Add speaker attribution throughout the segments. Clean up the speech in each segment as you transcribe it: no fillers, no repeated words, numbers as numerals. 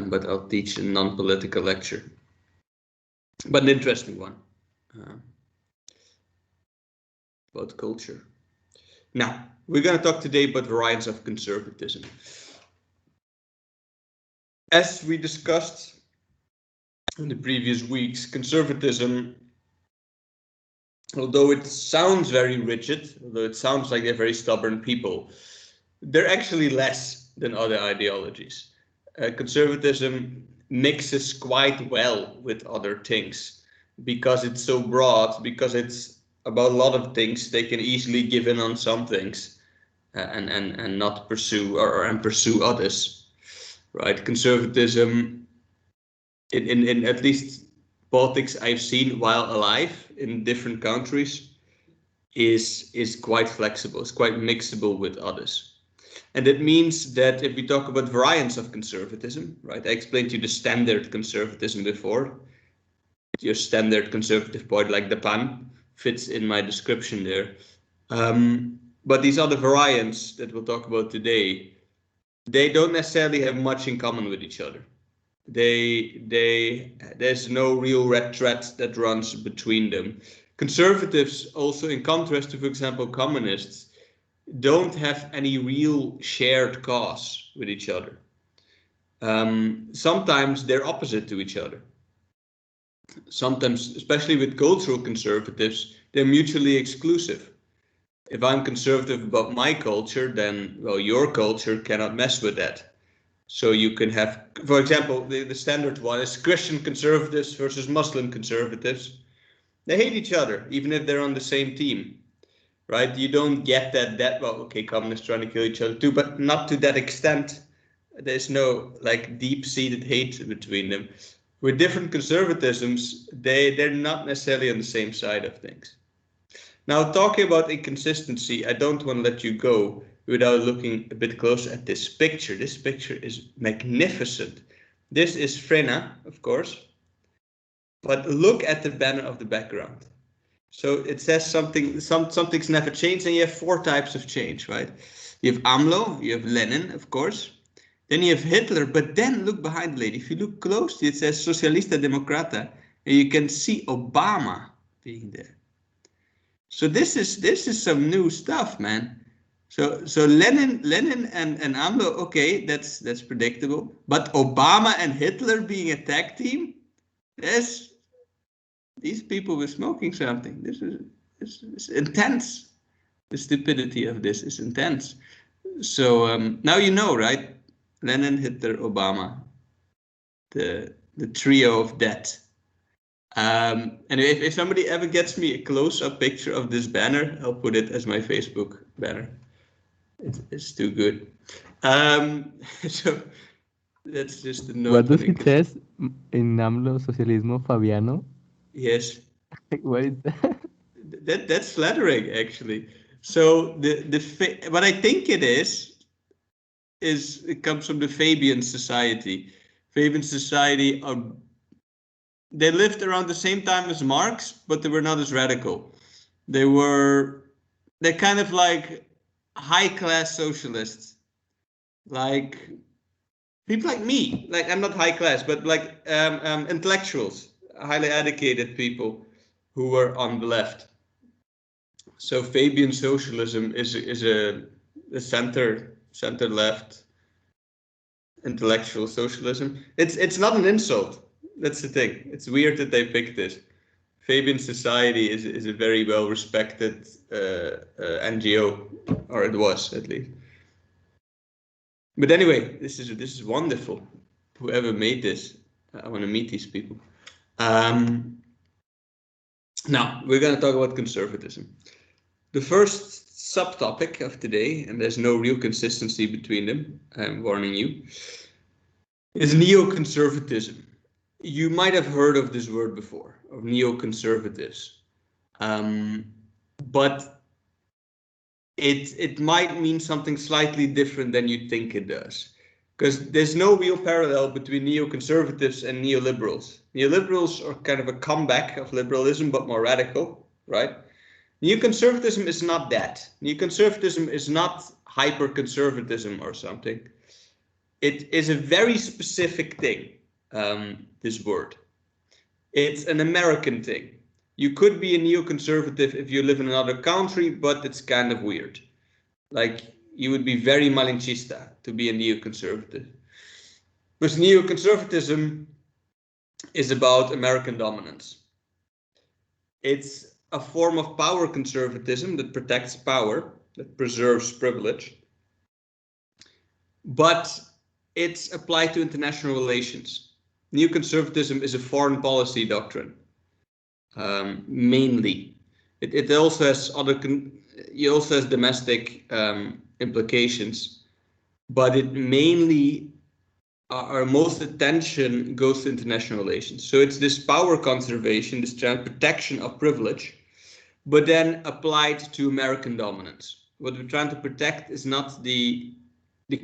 Speaker 1: but I'll teach a non-political lecture, but an interesting one about culture. Now, we're going to talk today about variants of conservatism. As we discussed in the previous weeks, conservatism, although it sounds very rigid, although it sounds like they're very stubborn people, they're actually less than other ideologies. Conservatism mixes quite well with other things because it's so broad, because it's about a lot of things. They can easily give in on some things and not pursue and pursue others, right? Conservatism, in at least politics I've seen while alive in different countries, is quite flexible. It's quite mixable with others. And it means that if we talk about variants of conservatism, right? I explained to you the standard conservatism before. Your standard conservative point, like the PAN, fits in my description there. But these other variants that we'll talk about today, they don't necessarily have much in common with each other. There's no real red thread that runs between them. Conservatives, also in contrast to, for example, communists, don't have any real shared cause with each other. Sometimes they're opposite to each other. Sometimes, especially with cultural conservatives, they're mutually exclusive. If I'm conservative about my culture, then, well, your culture cannot mess with that. So you can have, for example, the standard one is Christian conservatives versus Muslim conservatives. They hate each other, even if they're on the same team, right? You don't get that, well, okay, communists trying to kill each other too, but not to that extent. There's no like deep-seated hate between them. With different conservatisms, they're not necessarily on the same side of things. Now, talking about inconsistency, I don't want to let you go without looking a bit closer at this picture. This picture is magnificent. This is Frenna, of course, but look at the banner of the background. So it says something's never changed, and you have 4 types of change, right? You have AMLO, you have Lenin, of course. Then you have Hitler, but then look behind the lady. If you look closely, it says Socialista Democrata, and you can see Obama being there. So this is some new stuff, man. So Lenin and AMLO, okay, that's predictable. But Obama and Hitler being a tag team, these people were smoking something. This is intense. The stupidity of this is intense. So now you know, right? Lenin, Hitler, Obama, the trio of death. And if somebody ever gets me a close-up picture of this banner, I'll put it as my Facebook banner. It's too good. So that's just a note.
Speaker 2: What does it says in AMLO Socialismo Fabiano?
Speaker 1: Yes.
Speaker 2: What is that?
Speaker 1: That's flattering, actually. So what I think it comes from the Fabian Society. Fabian Society they lived around the same time as Marx, but they were not as radical. They're kind of like high-class socialists, like people like me. Like, I'm not high class, but like intellectuals, highly educated people who were on the left. So Fabian socialism is a center left intellectual socialism. It's not an insult. That's the thing. It's weird that they picked this. Fabian Society is a very well respected NGO, or it was at least. But anyway, this is wonderful. Whoever made this, I want to meet these people. Now we're going to talk about conservatism. The first subtopic of today, and there's no real consistency between them, I'm warning you, is neoconservatism. You might have heard of this word before, of neoconservatives, but it might mean something slightly different than you think it does, because there's no real parallel between neoconservatives and neoliberals. Neoliberals are kind of a comeback of liberalism, but more radical, right? Neoconservatism is not that. Neoconservatism is not hyper-conservatism or something. it is a very specific thing, this word. It's an American thing. You could be a neoconservative if you live in another country, but it's kind of weird. Like, you would be very malinchista to be a neoconservative. Because neoconservatism is about American dominance. It's a form of power conservatism that protects power, that preserves privilege. But it's applied to international relations. Neoconservatism is a foreign policy doctrine, mainly. It also has domestic implications, but it mainly, our most attention goes to international relations. So it's this power conservation, this protection of privilege, but then applied to American dominance. What we're trying to protect is not the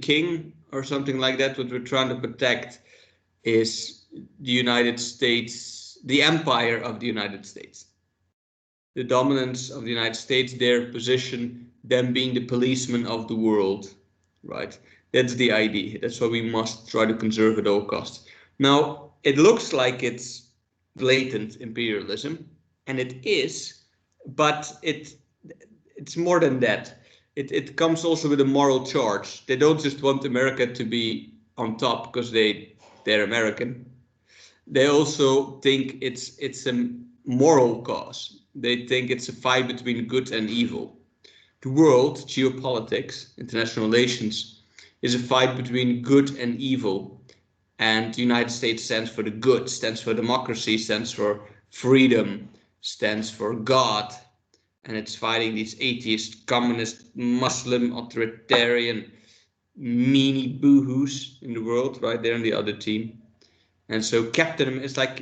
Speaker 1: king or something like that. What we're trying to protect is the United States, the empire of the United States. The dominance of the United States, their position, them being the policeman of the world, right? That's the idea. That's what we must try to conserve at all costs. Now, it looks like it's blatant imperialism, and it is, but it's more than that. It comes also with a moral charge. They don't just want America to be on top because they're American. They also think it's a moral cause. They think it's a fight between good and evil. The world, geopolitics, international relations, is a fight between good and evil. And the United States stands for the good, stands for democracy, stands for freedom, stands for God. And it's fighting these atheist, communist, Muslim, authoritarian, meanie boohoos in the world, right? They're on the other team. And so Captain, it's like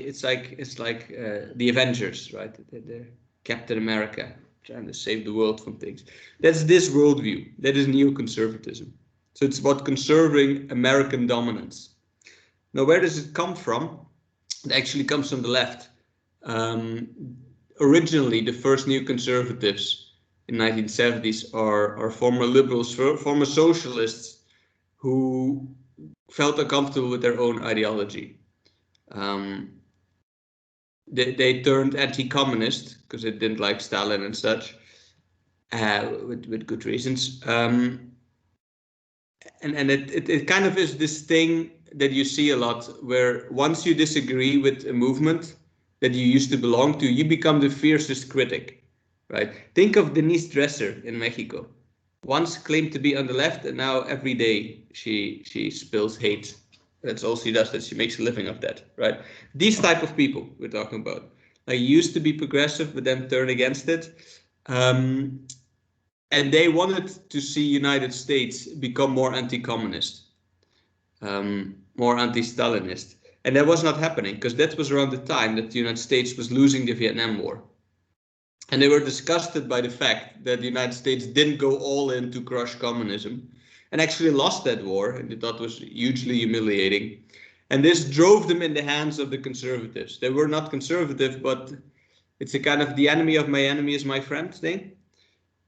Speaker 1: the Avengers, right? They're Captain America, trying to save the world from things. That's this worldview. That is neoconservatism. So it's about conserving American dominance. Now, where does it come from? It actually comes from the left. Originally, the first neoconservatives in 1970s are former liberals, former socialists who felt uncomfortable with their own ideology. They turned anti-communist because they didn't like Stalin and such, with good reasons. And it kind of is this thing that you see a lot, where once you disagree with a movement that you used to belong to, you become the fiercest critic, right? Think of Denise Dresser in Mexico. Once claimed to be on the left, and now every day she spills hate. That's all she does, that she makes a living of that, right? These type of people we're talking about. Like, used to be progressive, but then turn against it. And they wanted to see United States become more anti-communist, more anti-Stalinist. And that was not happening, because that was around the time that the United States was losing the Vietnam War. And they were disgusted by the fact that the United States didn't go all in to crush communism, and actually lost that war, and they thought it was hugely humiliating. And this drove them in the hands of the conservatives. They were not conservative, but it's a kind of the enemy of my enemy is my friend thing.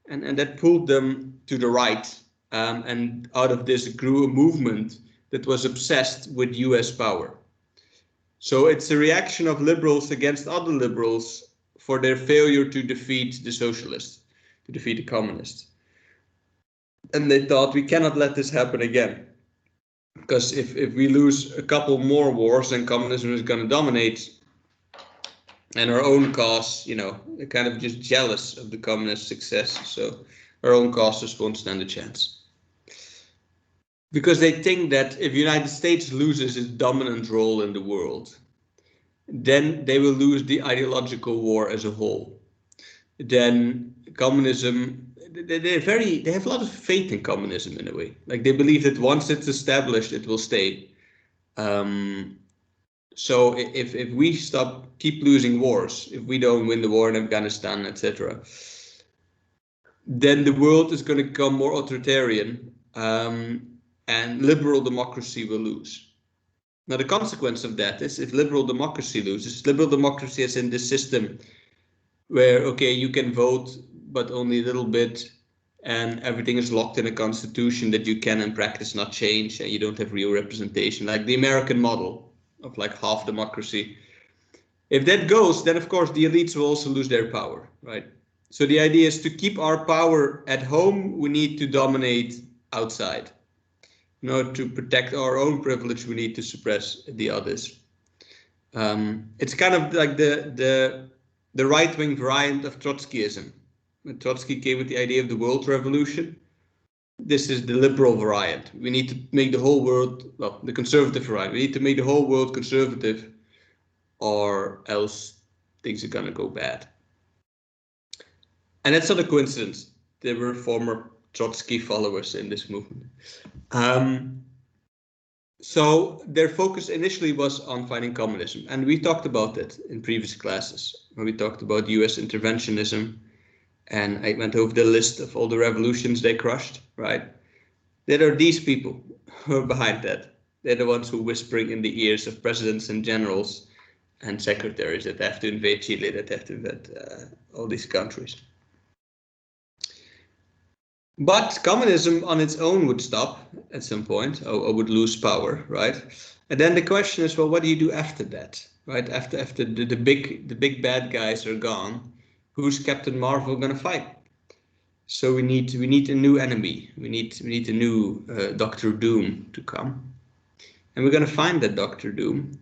Speaker 1: And that pulled them to the right. And out of this grew a movement that was obsessed with US power. So it's a reaction of liberals against other liberals for their failure to defeat the socialists, to defeat the communists. And they thought, we cannot let this happen again. Because if we lose a couple more wars, then communism is going to dominate. And our own cause, they're kind of just jealous of the communist success. So our own cause just won't stand a chance. Because they think that if the United States loses its dominant role in the world, then they will lose the ideological war as a whole. Then communism, they have a lot of faith in communism in a way. Like, they believe that once it's established, it will stay. So if we keep losing wars, if we don't win the war in Afghanistan, etc., then the world is going to become more authoritarian, and liberal democracy will lose. Now, the consequence of that is, if liberal democracy loses, liberal democracy is in this system where, okay, you can vote, but only a little bit. and everything is locked in a constitution that you can in practice not change, and you don't have real representation, like the American model of like half democracy. If that goes, then of course the elites will also lose their power, right? So the idea is to keep our power at home, we need to dominate outside. In order to protect our own privilege, we need to suppress the others. It's kind of like the right-wing variant of Trotskyism. When Trotsky came with the idea of the world revolution, this is the liberal variant. We need to make the whole world, well, the conservative variant. We need to make the whole world conservative, or else things are gonna go bad. And that's not a coincidence. There were former Trotsky followers in this movement. So their focus initially was on fighting communism. And we talked about that in previous classes, when we talked about US interventionism. And I went over the list of all the revolutions they crushed, right? There are these people who are behind that. They're the ones who are whispering in the ears of presidents and generals and secretaries that have to invade Chile, that have to invade all these countries. But communism on its own would stop at some point, or would lose power, right? And then the question is, well, what do you do after that, right? After the big bad guys are gone, who's Captain Marvel going to fight? So we need a new enemy. We need a new Doctor Doom to come, and we're going to find that Doctor Doom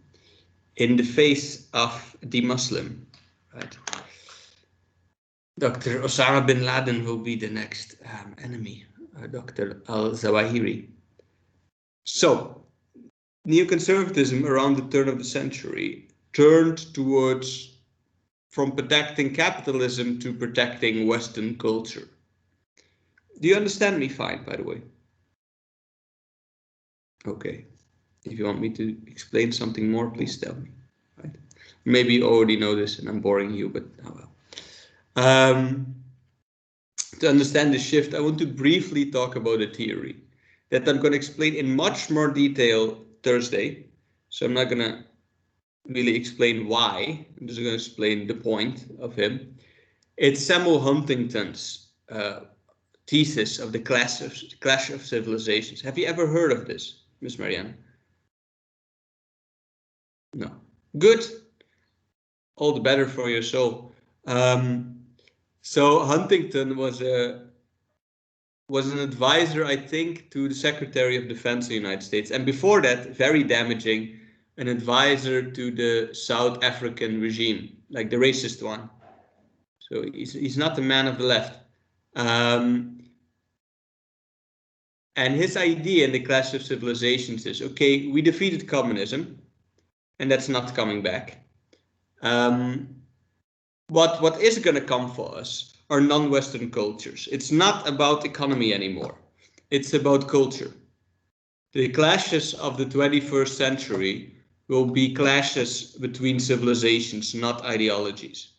Speaker 1: in the face of the Muslim, right? Dr. Osama bin Laden will be the next enemy, Dr. al-Zawahiri. So, neoconservatism around the turn of the century turned towards from protecting capitalism to protecting Western culture. Do you understand me fine, by the way? Okay. If you want me to explain something more, please tell me. Right? Maybe you already know this and I'm boring you, but oh well. To understand the shift, I want to briefly talk about a theory that I'm going to explain in much more detail Thursday. So I'm not going to really explain why. I'm just going to explain the point of him. It's Samuel Huntington's thesis of the clash of civilizations. Have you ever heard of this, Miss Marianne? No. Good. All the better for your soul. So Huntington was an advisor, I think, to the Secretary of Defense of the United States. And before that, very damaging, an advisor to the South African regime, like the racist one. So he's not a man of the left. And his idea in the Clash of Civilizations is, okay, we defeated communism, and that's not coming back. What is going to come for us are non-Western cultures. It's not about economy anymore. It's about culture. The clashes of the 21st century will be clashes between civilizations, not ideologies.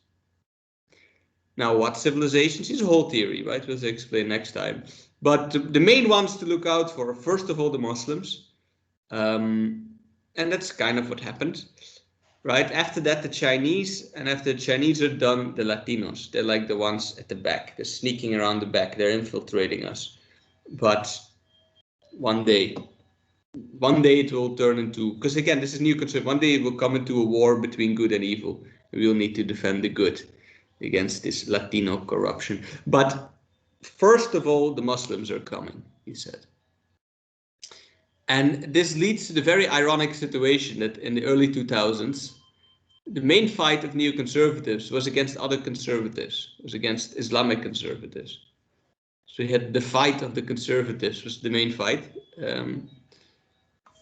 Speaker 1: Now, what civilizations is a whole theory, right? We'll explain next time. But the main ones to look out for, first of all, the Muslims. And that's kind of what happened. Right after that, the Chinese, and after the Chinese are done, the Latinos. They're like the ones at the back. They're sneaking around the back. They're infiltrating us. But one day it will turn into, because again, this is new concept. One day it will come into a war between good and evil. We will need to defend the good against this Latino corruption. But first of all, the Muslims are coming, he said. And this leads to the very ironic situation that in the early 2000s, the main fight of neoconservatives was against other conservatives, was against Islamic conservatives. So you had the fight of the conservatives was the main fight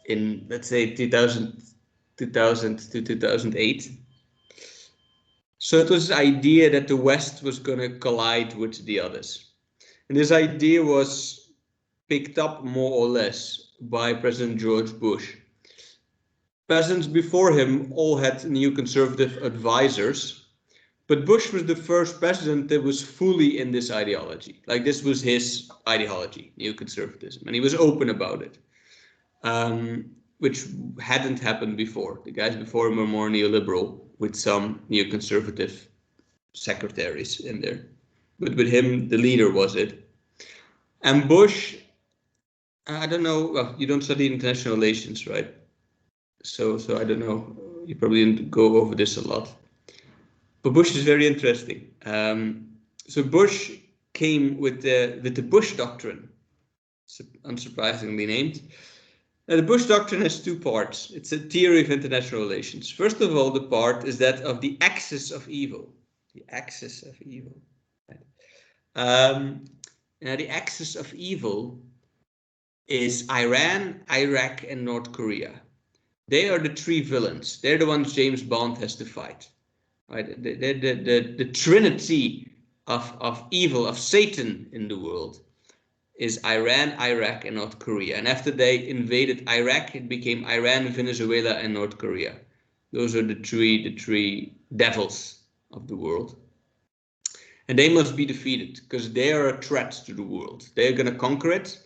Speaker 1: in, let's say, 2000 to 2008. So it was this idea that the West was going to collide with the others. And this idea was picked up more or less by President George Bush. Presidents before him all had neoconservative advisors, but Bush was the first president that was fully in this ideology. Like this was his ideology, neoconservatism, and he was open about it, which hadn't happened before. The guys before him were more neoliberal with some neoconservative secretaries in there, but with him, the leader was it. And Bush, I don't know, well, you don't study international relations, right? So I don't know, you probably didn't go over this a lot. But Bush is very interesting. So Bush came with the Bush Doctrine, unsurprisingly named. Now, the Bush Doctrine has two parts. It's a theory of international relations. First of all, the part is that of the axis of evil. The axis of evil. Right? Now, the axis of evil is Iran, Iraq, and North Korea. They are the three villains. They're the ones James Bond has to fight. Right? They're the trinity of evil, of Satan in the world, is Iran, Iraq, and North Korea. And after they invaded Iraq, it became Iran, Venezuela, and North Korea. Those are the three devils of the world. And they must be defeated because they are a threat to the world. They're going to conquer it.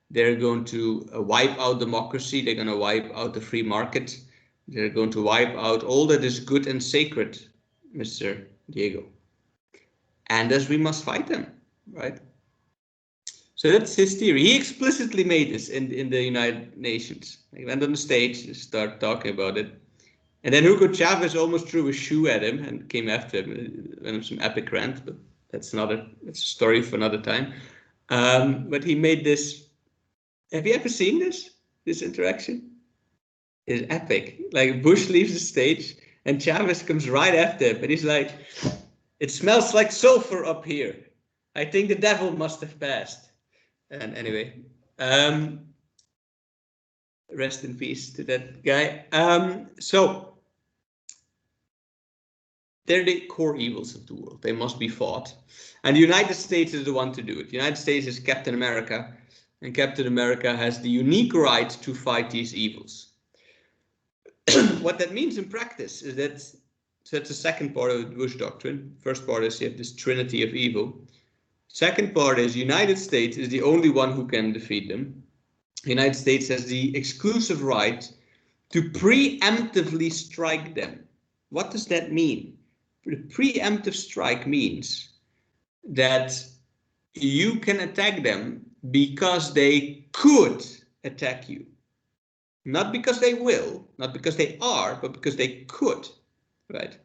Speaker 1: They're going to wipe out democracy. They're going to wipe out the free market. They're going to wipe out all that is good and sacred, Mr. Diego. And thus we must fight them, right? So that's his theory. He explicitly made this in the United Nations. He went on the stage and started talking about it. And then Hugo Chavez almost threw a shoe at him and came after him. It went on some epic rant, but that's a story for another time. But he made this. Have you ever seen this interaction? It's epic. Like Bush leaves the stage and Chavez comes right after him, and he's like, "It smells like sulfur up here. I think the devil must have passed." And anyway, rest in peace to that guy. So they're the core evils of the world. They must be fought. And the United States is the one to do it. The United States is Captain America, and Captain America has the unique right to fight these evils. What that means in practice is that, so that's the second part of the Bush Doctrine. First part is you have this trinity of evil. Second part is United States is the only one who can defeat them. The United States has the exclusive right to preemptively strike them. What does that mean? The preemptive strike means that you can attack them because they could attack you. Not because they will, not because they are, but because they could, right?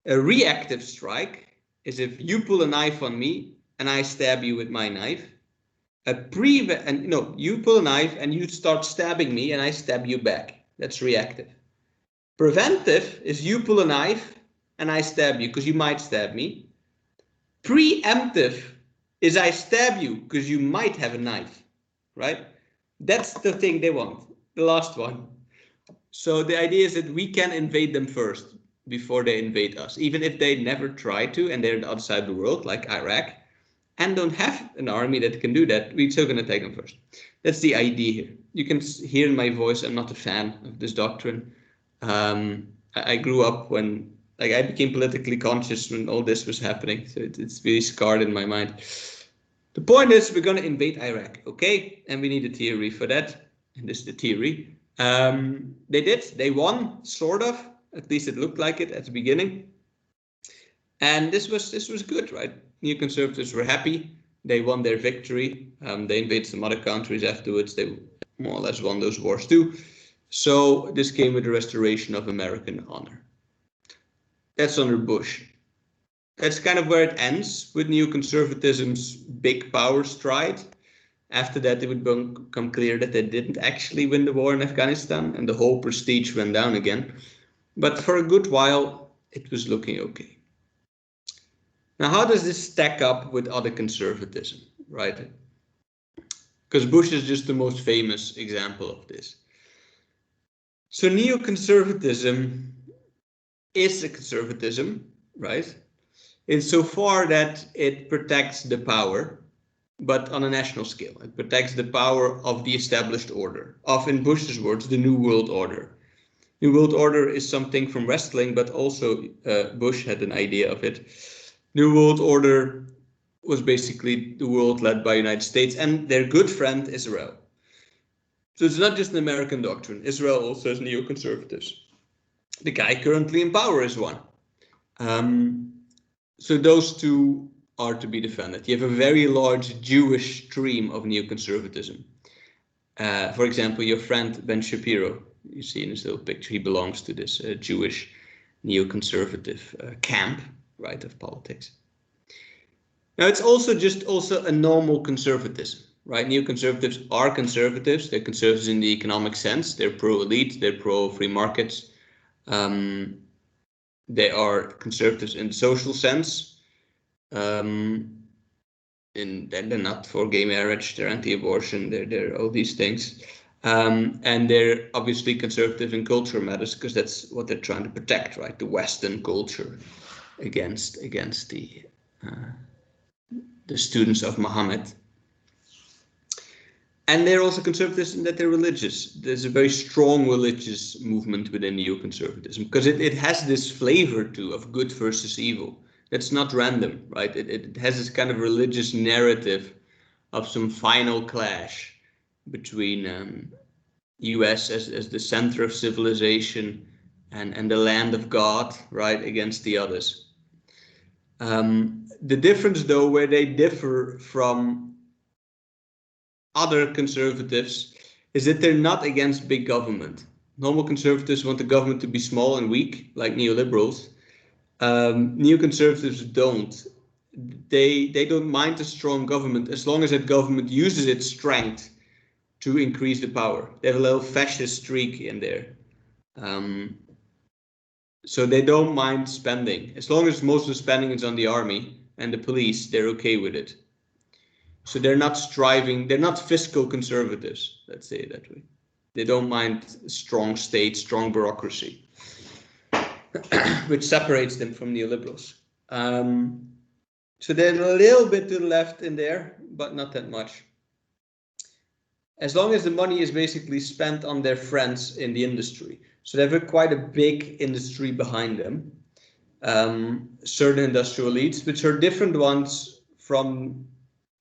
Speaker 1: A reactive strike is if you pull a knife on me and I stab you with my knife. You pull a knife and you start stabbing me and I stab you back. That's reactive. Preventive is you pull a knife and I stab you because you might stab me. Preemptive is I stab you because you might have a knife, right? That's the thing they want, the last one. So the idea is that we can invade them first before they invade us, even if they never try to and they're on the other side of the world, like Iraq, and don't have an army that can do that, we're still going to take them first. That's the idea here. You can hear in my voice, I'm not a fan of this doctrine. I grew up when, like, I became politically conscious when all this was happening, so it's really scarred in my mind. The point is, we're going to invade Iraq, okay? And we need a theory for that, and this is the theory. They did. They won, sort of. At least it looked like it at the beginning. And this was good, right? Neoconservatives were happy. They won their victory. They invaded some other countries afterwards. They more or less won those wars too. So this came with the restoration of American honor. That's under Bush. That's kind of where it ends with neoconservatism's big power stride. After that, it would become clear that they didn't actually win the war in Afghanistan, and the whole prestige went down again. But for a good while, it was looking okay. Now, how does this stack up with other conservatism, right? Because Bush is just the most famous example of this. So neoconservatism is a conservatism, right? Insofar that it protects the power, but on a national scale. It protects the power of the established order, of, in Bush's words, the New World Order. New World Order is something from wrestling, but also Bush had an idea of it. New World Order was basically the world led by the United States and their good friend Israel. So it's not just an American doctrine. Israel also has neoconservatives. The guy currently in power is one. So those two are to be defended. You have a very large Jewish stream of neoconservatism. For example, your friend Ben Shapiro, you see in this little picture, he belongs to this Jewish neoconservative camp, right, of politics. Now, it's also a normal conservatism, right? Neoconservatives are conservatives. They're conservatives in the economic sense. They're pro-elite. They're pro-free markets. They are conservatives in the social sense. And they're not for gay marriage. They're anti-abortion. They're all these things. And they're obviously conservative in cultural matters because that's what they're trying to protect, right? The Western culture against the students of Muhammad. And they're also conservatives in that they're religious. There's a very strong religious movement within neoconservatism because it has this flavor too of good versus evil. That's not random, right? It has this kind of religious narrative of some final clash between US as the center of civilization and the land of God, right, against the others. The difference, though, where they differ from other conservatives is that they're not against big government. Normal conservatives want the government to be small and weak, like neoliberals. Neoconservatives don't. They don't mind a strong government as long as that government uses its strength to increase the power. They have a little fascist streak in there. So they don't mind spending. As long as most of the spending is on the army and the police, they're okay with it. So they're not fiscal conservatives, let's say it that way. They don't mind strong state, strong bureaucracy, which separates them from neoliberals. So they're a little bit to the left in there, but not that much. As long as the money is basically spent on their friends in the industry. So they have quite a big industry behind them. Certain industrial elites, which are different ones from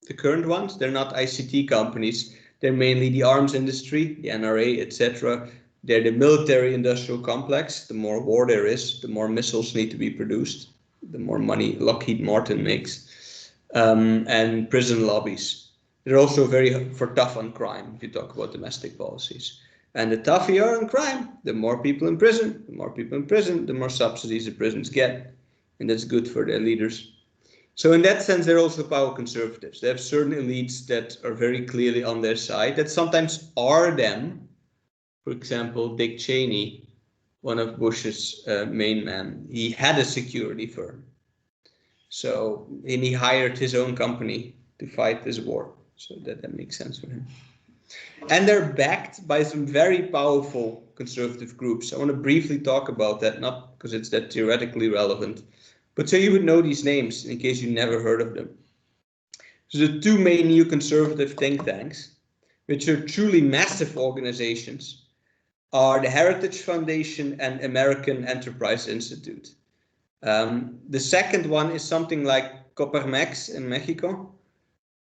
Speaker 1: the current ones. They're not ICT companies. They're mainly the arms industry, the NRA, etc. They're the military industrial complex. The more war there is, the more missiles need to be produced, the more money Lockheed Martin makes. And prison lobbies. They're also very tough on crime, if you talk about domestic policies. And the tougher you are on crime, the more people in prison. The more people in prison, the more subsidies the prisons get. And that's good for their leaders. So in that sense, they're also power conservatives. They have certain elites that are very clearly on their side, that sometimes are them. For example, Dick Cheney, one of Bush's main men, he had a security firm. So, and he hired his own company to fight this war. So that makes sense for him. And they're backed by some very powerful conservative groups. I want to briefly talk about that, not because it's that theoretically relevant, but so you would know these names in case you never heard of them. So the two main neoconservative think tanks, which are truly massive organizations, are the Heritage Foundation and American Enterprise Institute. The second one is something like Coparmex in Mexico.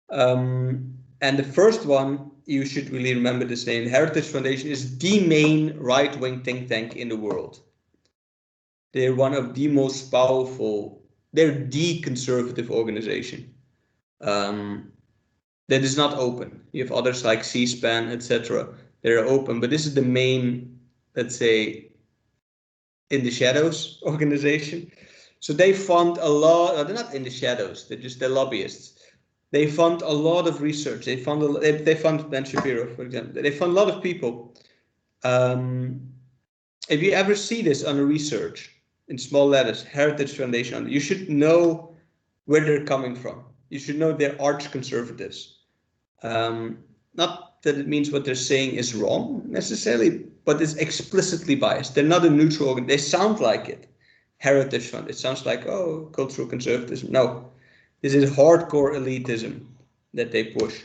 Speaker 1: And the first one, you should really remember this name. The Heritage Foundation is the main right-wing think tank in the world. They're one of the most powerful, they're the conservative organization. That is not open. You have others like C-SPAN, etc. They're open, but this is the main, let's say, in the shadows organization. So they fund a lot, they're not in the shadows, they're lobbyists. They fund a lot of research. They fund Ben Shapiro, for example. They fund a lot of people. If you ever see this under research in small letters, Heritage Foundation, you should know where they're coming from. You should know they're arch conservatives. Not that it means what they're saying is wrong necessarily, but it's explicitly biased. They're not a neutral organ. They sound like it. Heritage Fund. It sounds like, oh, cultural conservatism. No. This is hardcore elitism that they push.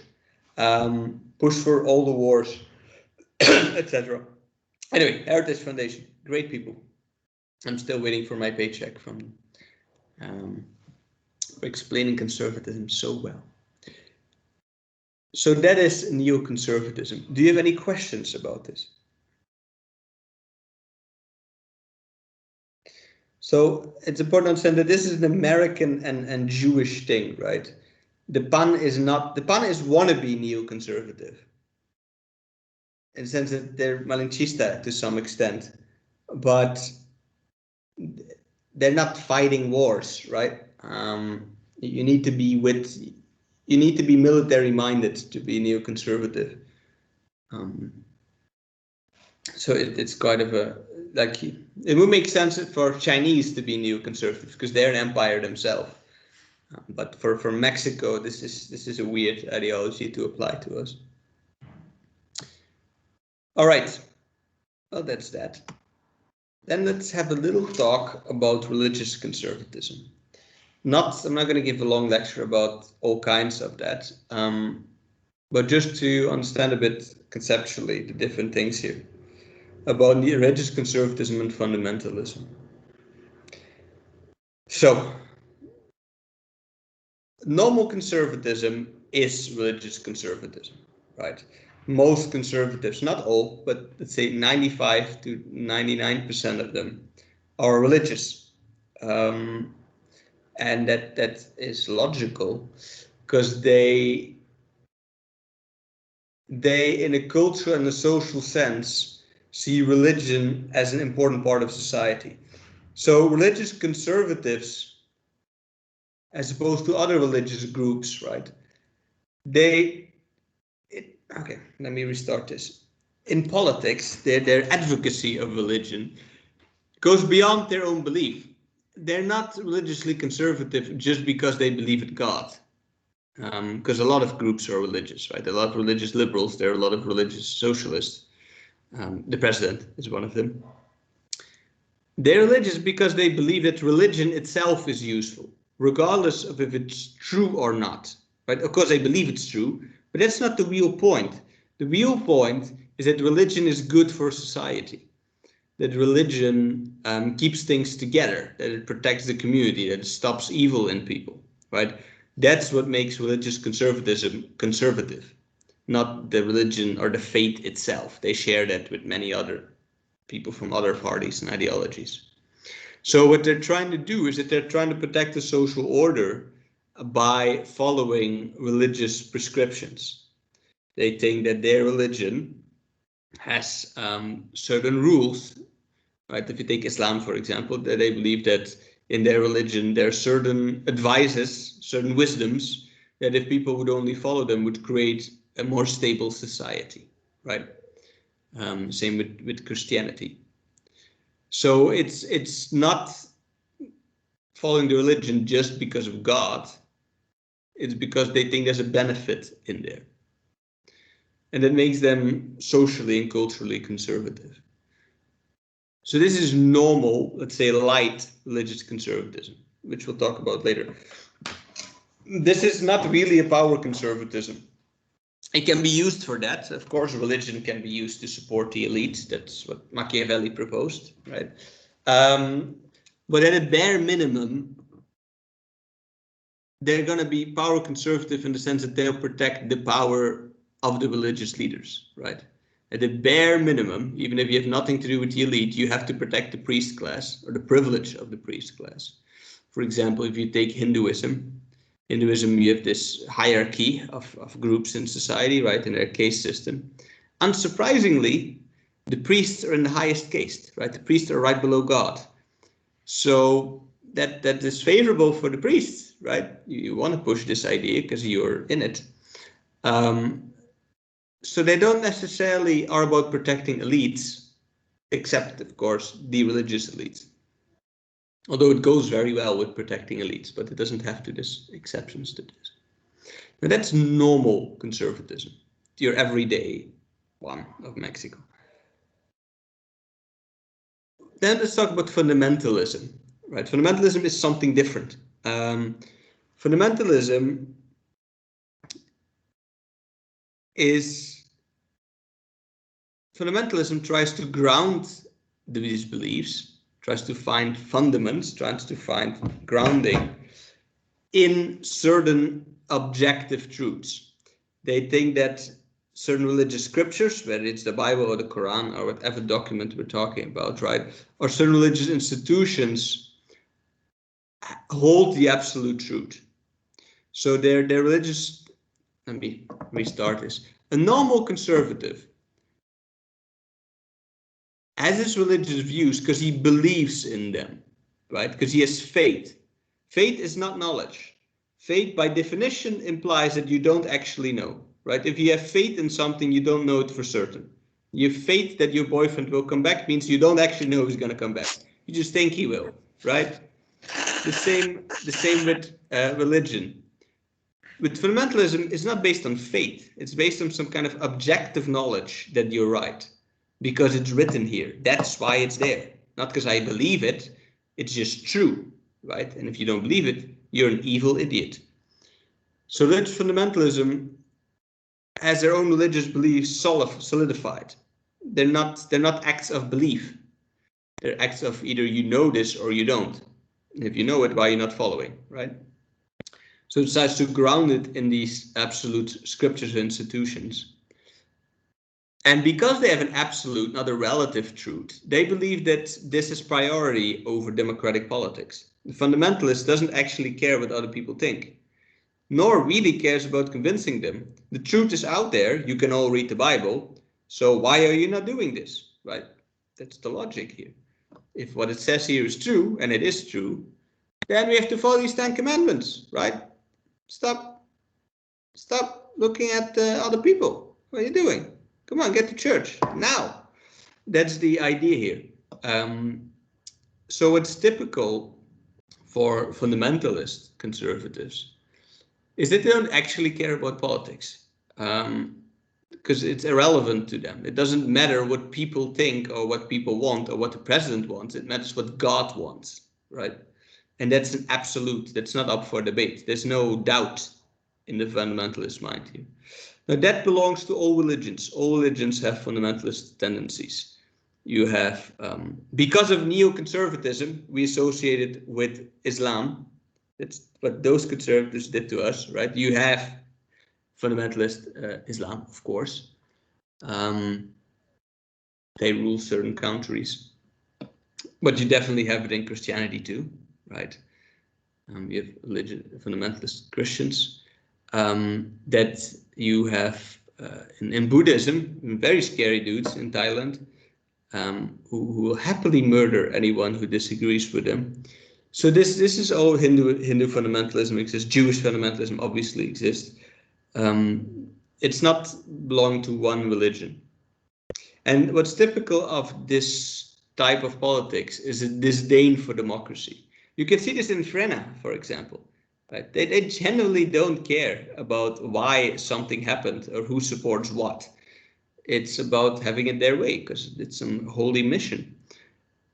Speaker 1: Push for all the wars, etc. Anyway, Heritage Foundation, great people. I'm still waiting for my paycheck from them for explaining conservatism so well. So that is neoconservatism. Do you have any questions about this? So it's important to understand that this is an American and Jewish thing, right? The PAN is wannabe neoconservative, in the sense that they're malinchista to some extent, but they're not fighting wars, right? You need to be military minded to be neoconservative. So it's kind of it would make sense for Chinese to be neoconservative because they're an empire themselves. But for Mexico, this is a weird ideology to apply to us. All right, well, that's that. Then let's have a little talk about religious conservatism. I'm not going to give a long lecture about all kinds of that, but just to understand a bit conceptually the different things here about religious conservatism and fundamentalism. So, normal conservatism is religious conservatism, right? Most conservatives, not all, but let's say 95 to 99% of them are religious. And that is logical because they in a cultural and a social sense see religion as an important part of society. So religious conservatives, as opposed to other religious groups, right? Okay, let me restart this. In politics, their advocacy of religion goes beyond their own belief. They're not religiously conservative just because they believe in God. Because a lot of groups are religious, right? A lot of religious liberals, there are a lot of religious socialists. The president is one of them. They're religious because they believe that religion itself is useful, regardless of if it's true or not. Right? Of course, they believe it's true, but that's not the real point. The real point is that religion is good for society, that religion keeps things together, that it protects the community, that it stops evil in people. Right? That's what makes religious conservatism conservative, not the religion or the faith itself. They share that with many other people from other parties and ideologies. So what they're trying to do is that they're trying to protect the social order by following religious prescriptions. They think that their religion has certain rules, right? If you take Islam, for example, that they believe that in their religion there are certain advices, certain wisdoms, that if people would only follow them would create a more stable society, right? Same with Christianity. So it's not following the religion just because of God. It's because they think there's a benefit in there. And that makes them socially and culturally conservative. So this is normal, let's say, light religious conservatism, which we'll talk about later. This is not really a power conservatism. It can be used for that. Of course, religion can be used to support the elite. That's what Machiavelli proposed, right? But at a bare minimum, they're going to be power conservative in the sense that they'll protect the power of the religious leaders, right? At the bare minimum, even if you have nothing to do with the elite, you have to protect the priest class or the privilege of the priest class. For example, if you take Hinduism, you have this hierarchy of groups in society, right, in their caste system. Unsurprisingly, the priests are in the highest caste, right? The priests are right below God. So that is favorable for the priests, right? You want to push this idea because you're in it. So they don't necessarily are about protecting elites, except, of course, the religious elites. Although it goes very well with protecting elites, but it doesn't have to. There's exceptions to this. Now that's normal conservatism, your everyday one of Mexico. Then let's talk about fundamentalism. Right, fundamentalism is something different. Fundamentalism tries to ground these beliefs, tries to find fundaments, tries to find grounding in certain objective truths. They think that certain religious scriptures, whether it's the Bible or the Quran or whatever document we're talking about, right, or certain religious institutions hold the absolute truth. So their religious, let me restart this. A normal conservative has his religious views because he believes in them, right? Because he has faith. Faith is not knowledge. Faith, by definition, implies that you don't actually know, right? If you have faith in something, you don't know it for certain. You have faith that your boyfriend will come back means you don't actually know he's going to come back. You just think he will, right? The same with religion. With fundamentalism, it's not based on faith. It's based on some kind of objective knowledge that you're right, because it's written here. That's why it's there. Not because I believe it. It's just true, right? And if you don't believe it, you're an evil idiot. So religious fundamentalism has their own religious beliefs solidified. They're not acts of belief. They're acts of either you know this or you don't. And if you know it, why are you not following, right? So it decides to ground it in these absolute scriptures and institutions. And because they have an absolute, not a relative truth, they believe that this is priority over democratic politics. The fundamentalist doesn't actually care what other people think, nor really cares about convincing them. The truth is out there. You can all read the Bible. So why are you not doing this, right? That's the logic here. If what it says here is true, and it is true, then we have to follow these 10 commandments, right? Stop looking at other people. What are you doing? Come on, get to church now. That's the idea here. So what's typical for fundamentalist conservatives is that they don't actually care about politics, because it's irrelevant to them. It doesn't matter what people think or what people want or what the president wants. It matters what God wants, right? And that's an absolute. That's not up for debate. There's no doubt in the fundamentalist mind here. Now that belongs to all religions. All religions have fundamentalist tendencies. You have, because of neoconservatism, we associate it with Islam. That's what those conservatives did to us, right? You have fundamentalist Islam, of course. They rule certain countries, but you definitely have it in Christianity too, right? You have fundamentalist Christians. That you have in Buddhism, very scary dudes in Thailand, who will happily murder anyone who disagrees with them. So this is all Hindu fundamentalism exists. Jewish fundamentalism obviously exists. It's not belong to one religion. And what's typical of this type of politics is a disdain for democracy. You can see this in Frenna, for example. Right? They generally don't care about why something happened or who supports what. It's about having it their way because it's some holy mission.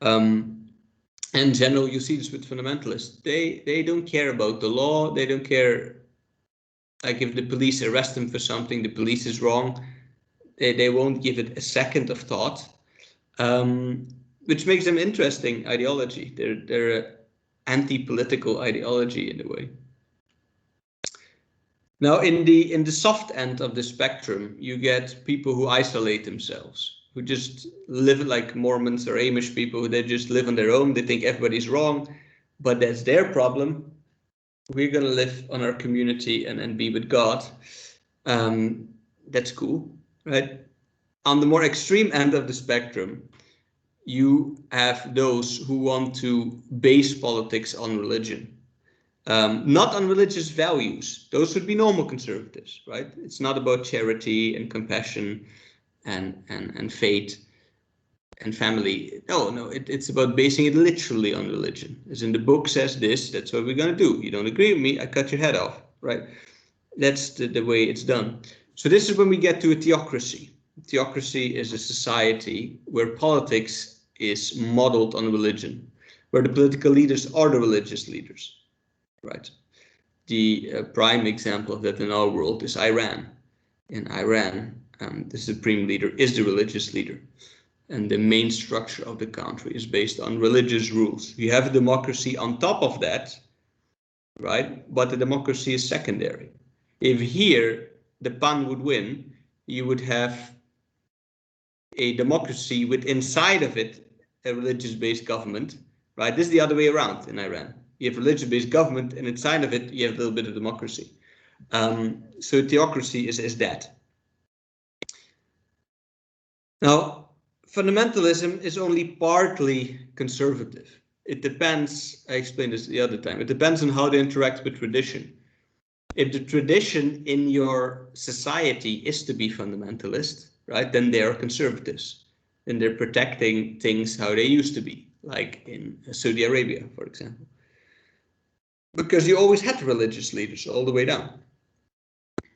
Speaker 1: In general, you see this with fundamentalists. They don't care about the law. They don't care. Like if the police arrest them for something, the police is wrong. They won't give it a second of thought, which makes them interesting ideology. They're an anti-political ideology in a way. Now, in the soft end of the spectrum, you get people who isolate themselves, who just live like Mormons or Amish people. They just live on their own. They think everybody's wrong, but that's their problem. We're going to live on our community and be with God. That's cool, right? On the more extreme end of the spectrum, you have those who want to base politics on religion. Not on religious values. Those would be normal conservatives, right? It's not about charity and compassion and faith and family. No, it's about basing it literally on religion. As in the book says this, that's what we're going to do. You don't agree with me, I cut your head off, right? That's the way it's done. So this is when we get to a theocracy. Theocracy is a society where politics is modeled on religion, where the political leaders are the religious leaders. Right. The prime example of that in our world is Iran. In Iran, the supreme leader is the religious leader. And the main structure of the country is based on religious rules. You have a democracy on top of that, right? But the democracy is secondary. If here the PAN would win, you would have a democracy with inside of it a religious-based government, right? This is the other way around in Iran. You have religion-based government, and inside of it, you have a little bit of democracy. So theocracy is that. Now, fundamentalism is only partly conservative. It depends, I explained this the other time, it depends on how they interact with tradition. If the tradition in your society is to be fundamentalist, right, then they are conservatives. And they're protecting things how they used to be, like in Saudi Arabia, for example. Because you always had religious leaders all the way down.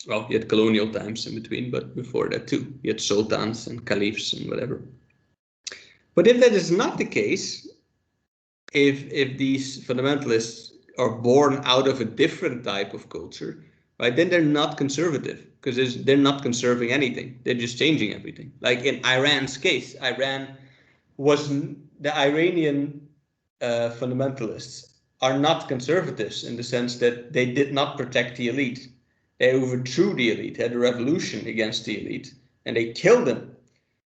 Speaker 1: Well, you had colonial times in between, but before that too. You had sultans and caliphs and whatever. But if that is not the case, if these fundamentalists are born out of a different type of culture, right, then they're not conservative, because they're not conserving anything. They're just changing everything. Like in Iran's case, Iran was the Iranian fundamentalists are not conservatives in the sense that they did not protect the elite. They overthrew the elite, had a revolution against the elite, and they killed them.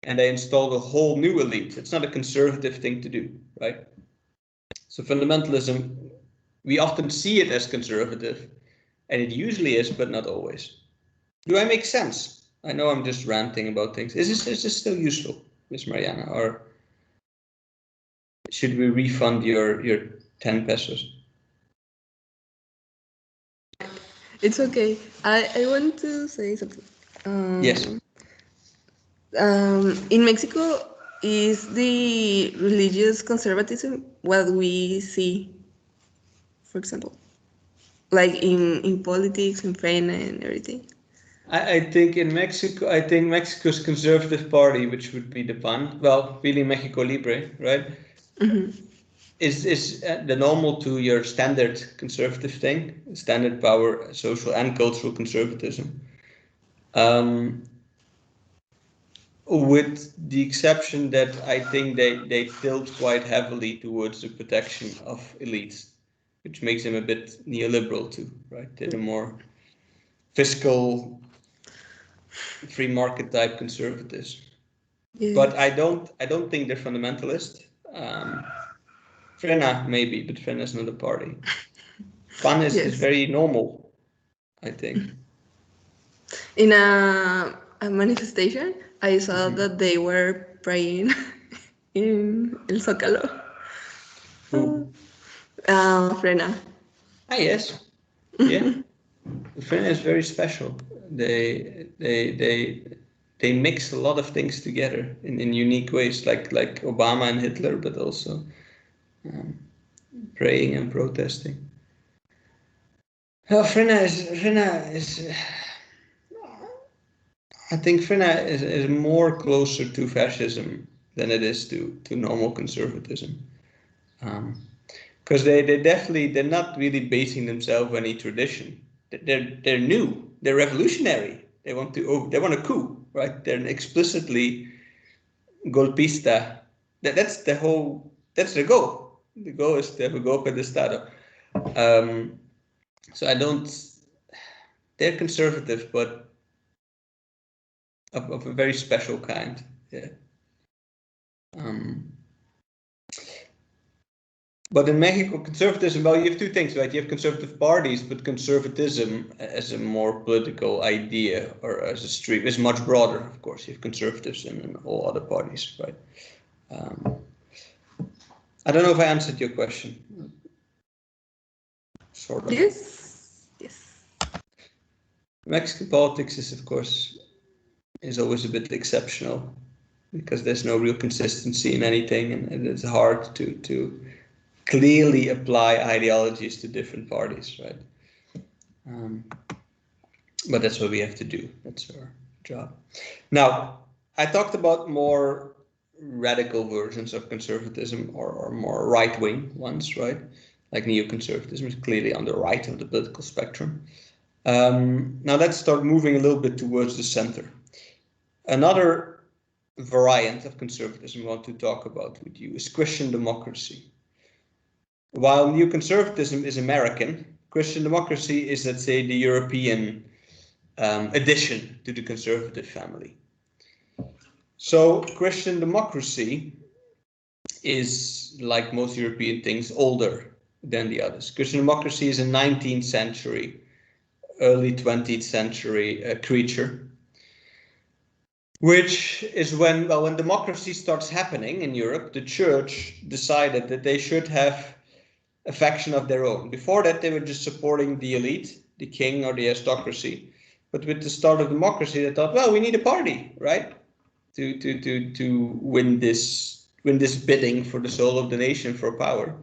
Speaker 1: And they installed a whole new elite. It's not a conservative thing to do, right? So fundamentalism, we often see it as conservative, and it usually is, but not always. Do I make sense? I know I'm just ranting about things. Is this still useful, Miss Mariana, or should we refund your 10 pesos?
Speaker 3: It's okay. I want to say something.
Speaker 1: Yes.
Speaker 3: In Mexico, is the religious conservatism what we see, for example, like in politics and Frena and everything?
Speaker 1: I think in Mexico, Mexico's conservative party, which would be the PAN, well, really Mexico Libre, right? Is the normal to your standard conservative thing, standard power, social and cultural conservatism. With the exception that I think they tilt quite heavily towards the protection of elites, which makes them a bit neoliberal too, right? They're the more fiscal, free market type conservatives.
Speaker 3: Yes.
Speaker 1: But I don't think they're fundamentalist. Frena maybe, but Frena is not a party. PAN is very normal, I think.
Speaker 3: In a manifestation, I saw that they were praying in El Zócalo.
Speaker 1: Who?
Speaker 3: Frena.
Speaker 1: Ah, yes. Yeah. Frena is very special. They mix a lot of things together in unique ways, like Obama and Hitler, but also praying and protesting. Well, Frena is I think Frena is more closer to fascism than it is to normal conservatism. Because they're not really basing themselves on any tradition. They're new. They're revolutionary. They want a coup, right? They're explicitly golpista. That's the goal. The goal is to have a golpe de Estado. So they're conservative, but of a very special kind. Yeah. But in Mexico, conservatism, well, you have two things, right? You have conservative parties, but conservatism as a more political idea or as a stream is much broader, of course. You have conservatives in all other parties, right? I don't know if I answered your question. Sort of.
Speaker 3: Yes.
Speaker 1: Mexican politics is, of course, is always a bit exceptional because there's no real consistency in anything, and it's hard to clearly apply ideologies to different parties, right? But that's what we have to do. That's our job. Now, I talked about more radical versions of conservatism or more right-wing ones, right? Like neoconservatism is clearly on the right of the political spectrum. Now let's start moving a little bit towards the center. Another variant of conservatism I want to talk about with you is Christian democracy. While neoconservatism is American, Christian democracy is, let's say, the European addition to the conservative family. So Christian democracy is, like most European things, older. than the others. Christian democracy is a 19th century, early 20th century creature, which is when democracy starts happening in Europe, the church decided that they should have a faction of their own. Before that, they were just supporting the elite, the king or the aristocracy. But with the start of democracy, they thought, well, we need a party, right, to win this bidding for the soul of the nation for power.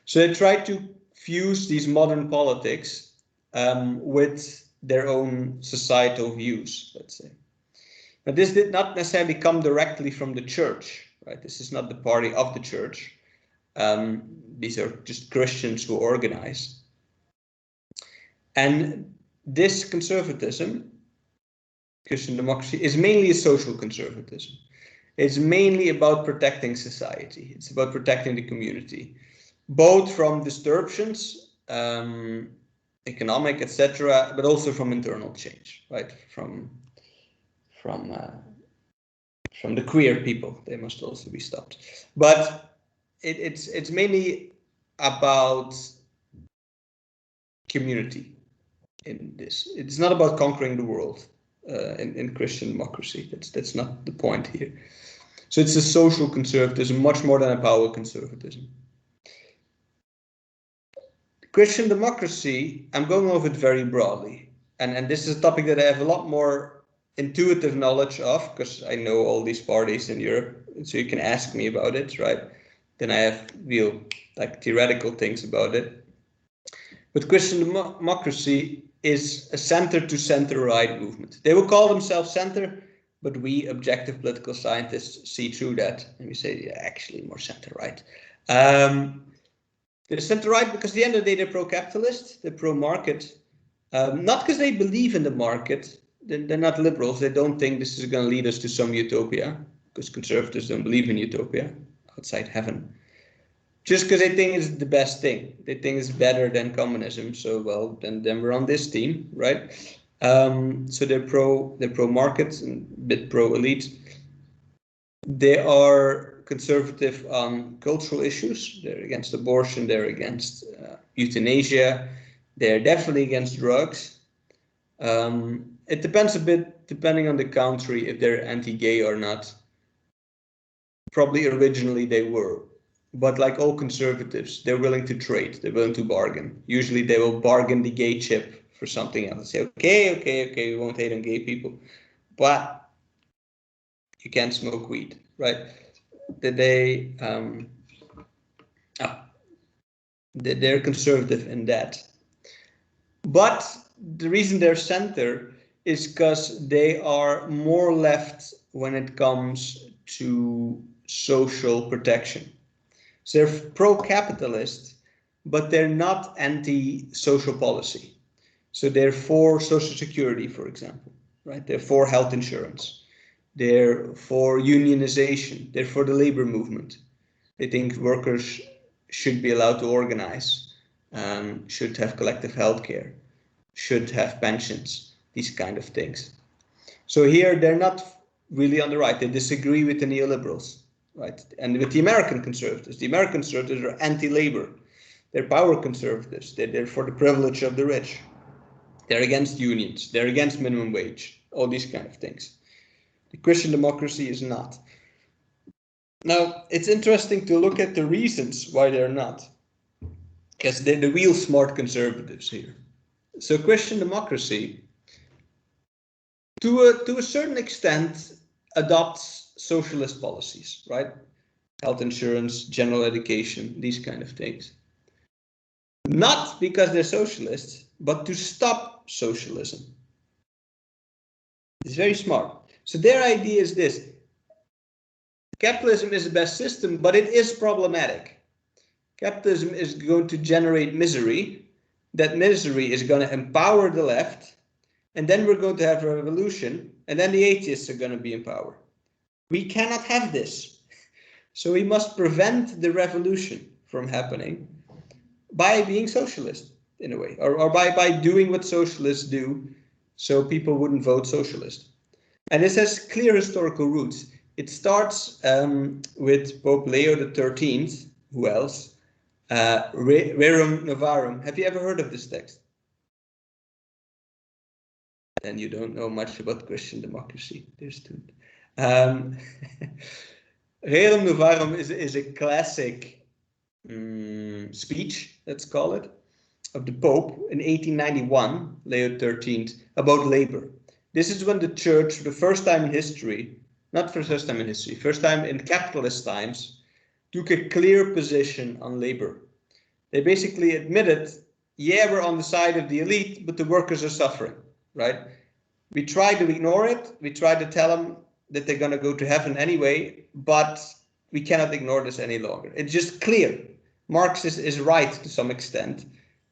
Speaker 1: So they tried to fuse these modern politics with their own societal views, let's say. Now, this did not necessarily come directly from the church, right? This is not the party of the church. These are just Christians who organize. And this conservatism, Christian democracy, is mainly a social conservatism. It's mainly about protecting society. It's about protecting the community, both from disruptions, economic, etc., but also from internal change, right? From the queer people, they must also be stopped. But it's mainly about community in this. It's not about conquering the world in Christian democracy. That's not the point here. So it's a social conservatism, much more than a power conservatism. Christian democracy, I'm going over it very broadly. And this is a topic that I have a lot more intuitive knowledge of, because I know all these parties in Europe, so you can ask me about it, right? Then I have real, like, theoretical things about it. But Christian democracy is a center-to-center-right movement. They will call themselves center, but we objective political scientists see through that, and we say, yeah, actually more center-right. They're center-right because at the end of the day, they're pro-capitalist, they're pro-market, not because they believe in the market. They're not liberals. They don't think this is going to lead us to some utopia, because conservatives don't believe in utopia outside heaven. Just because they think it's the best thing. They think it's better than communism. So, well, then we're on this team, right? So they're pro-market and a bit pro-elite. They are conservative on cultural issues. They're against abortion. They're against euthanasia. They're definitely against drugs. It depends a bit, depending on the country, if they're anti-gay or not. Probably originally they were. But like all conservatives, they're willing to trade. They're willing to bargain. Usually they will bargain the gay chip for something else. Say, okay, we won't hate on gay people. But you can't smoke weed, right? They're conservative in that. But the reason they're center is because they are more left when it comes to social protection. So they're pro-capitalist, but they're not anti-social policy. So they're for social security, for example, right? They're for health insurance. They're for unionization. They're for the labor movement. They think workers should be allowed to organize, should have collective health care, should have pensions, these kind of things. So here they're not really on the right. They disagree with the neoliberals, right? And with the American conservatives are anti-labor. They're power conservatives. They're for the privilege of the rich. They're against unions. They're against minimum wage, all these kind of things. The Christian democracy is not. Now, it's interesting to look at the reasons why they're not, because they're the real smart conservatives here. So Christian democracy, to a certain extent, adopts socialist policies, right? Health insurance, general education, these kind of things. Not because they're socialists, but to stop socialism. It's very smart. So their idea is this: capitalism is the best system, but it is problematic. Capitalism is going to generate misery. That misery is going to empower the left, and then we're going to have a revolution, and then the atheists are going to be in power. We cannot have this. So we must prevent the revolution from happening by being socialist, in a way, or by doing what socialists do, so people wouldn't vote socialist. And this has clear historical roots. It starts with Pope Leo XIII, who else, Rerum Novarum. Have you ever heard of this text? Then you don't know much about Christian democracy, dear student. Rerum Novarum is a classic speech, let's call it, of the Pope in 1891, Leo XIII, about labor. This is when the church, for the first time in history, not for the first time in history, first time in capitalist times, took a clear position on labor. They basically admitted, yeah, we're on the side of the elite, but the workers are suffering, right? We try to ignore it. We try to tell them that they're going to go to heaven anyway, but we cannot ignore this any longer. It's just clear. Marx is right to some extent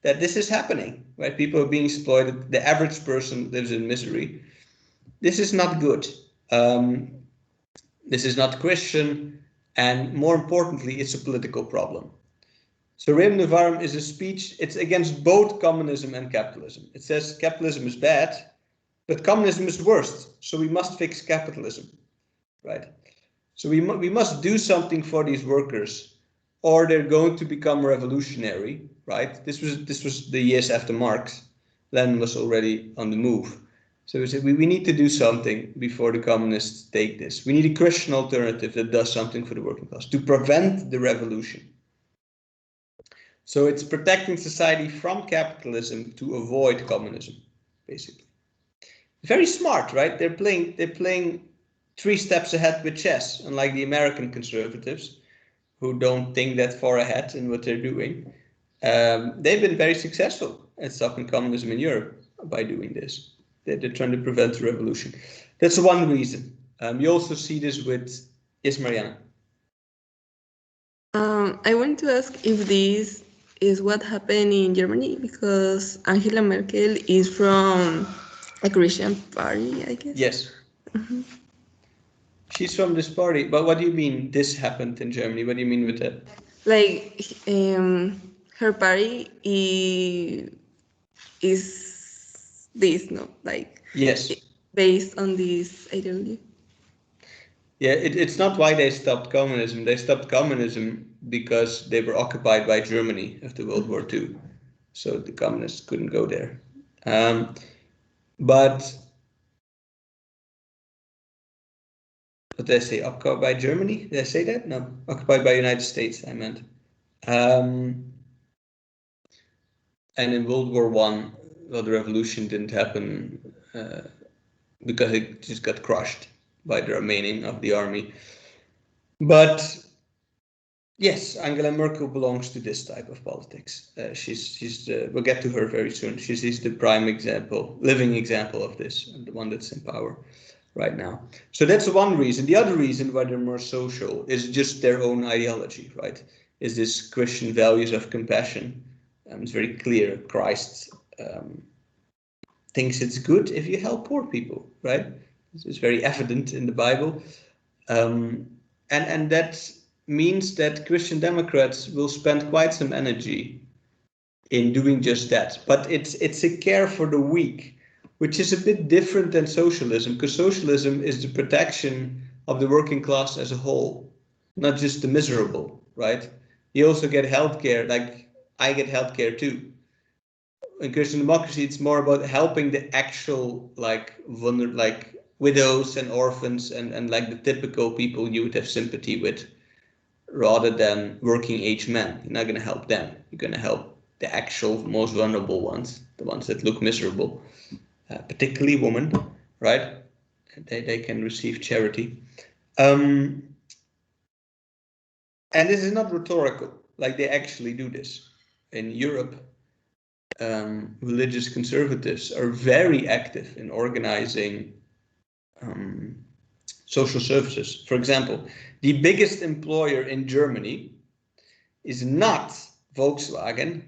Speaker 1: that this is happening, right? People are being exploited. The average person lives in misery. This is not good. This is not Christian. And more importantly, it's a political problem. So Rerum Novarum is a speech. It's against both communism and capitalism. It says capitalism is bad, but communism is worse. So we must fix capitalism, right? So we must do something for these workers, or they're going to become revolutionary, right? This was the years after Marx. Lenin was already on the move. So we said we need to do something before the communists take this. We need a Christian alternative that does something for the working class to prevent the revolution. So it's protecting society from capitalism to avoid communism, basically. Very smart, right? They're playing 3 steps ahead with chess, unlike the American conservatives, who don't think that far ahead in what they're doing. They've been very successful at stopping communism in Europe by doing this. They're trying to prevent the revolution. That's one reason. You also see this with, yes, Mariana.
Speaker 3: I want to ask if this is what happened in Germany, because Angela Merkel is from a Christian party, I guess.
Speaker 1: Yes. She's from this party, but what do you mean this happened in Germany? What do you mean with that?
Speaker 3: Like, her party is this, no? Like,
Speaker 1: yes,
Speaker 3: based on this ideology.
Speaker 1: Yeah, it's not why they stopped communism. They stopped communism because they were occupied by Germany after World War II. So the communists couldn't go there. But what did I say? Occupied by Germany? Did I say that? No, occupied by United States, I meant. And in World War I, well, the revolution didn't happen because it just got crushed by the remaining of the army. But yes, Angela Merkel belongs to this type of politics. We'll get to her very soon. She's the prime example, living example of this, the one that's in power right now. So that's one reason. The other reason why they're more social is just their own ideology, right? Is this Christian values of compassion. It's very clear. Christ thinks it's good if you help poor people, right? It's very evident in the Bible. And that means that Christian Democrats will spend quite some energy in doing just that. But it's a care for the weak, which is a bit different than socialism, because socialism is the protection of the working class as a whole, not just the miserable, right? You also get healthcare, like I get healthcare too. In Christian democracy, it's more about helping the actual like widows and orphans and like the typical people you would have sympathy with, rather than working age men. You're not going to help them. You're going to help the actual most vulnerable ones, the ones that look miserable, particularly women, right? They can receive charity. And this is not rhetorical, like they actually do this. In Europe, religious conservatives are very active in organizing social services. For example, the biggest employer in Germany is not Volkswagen,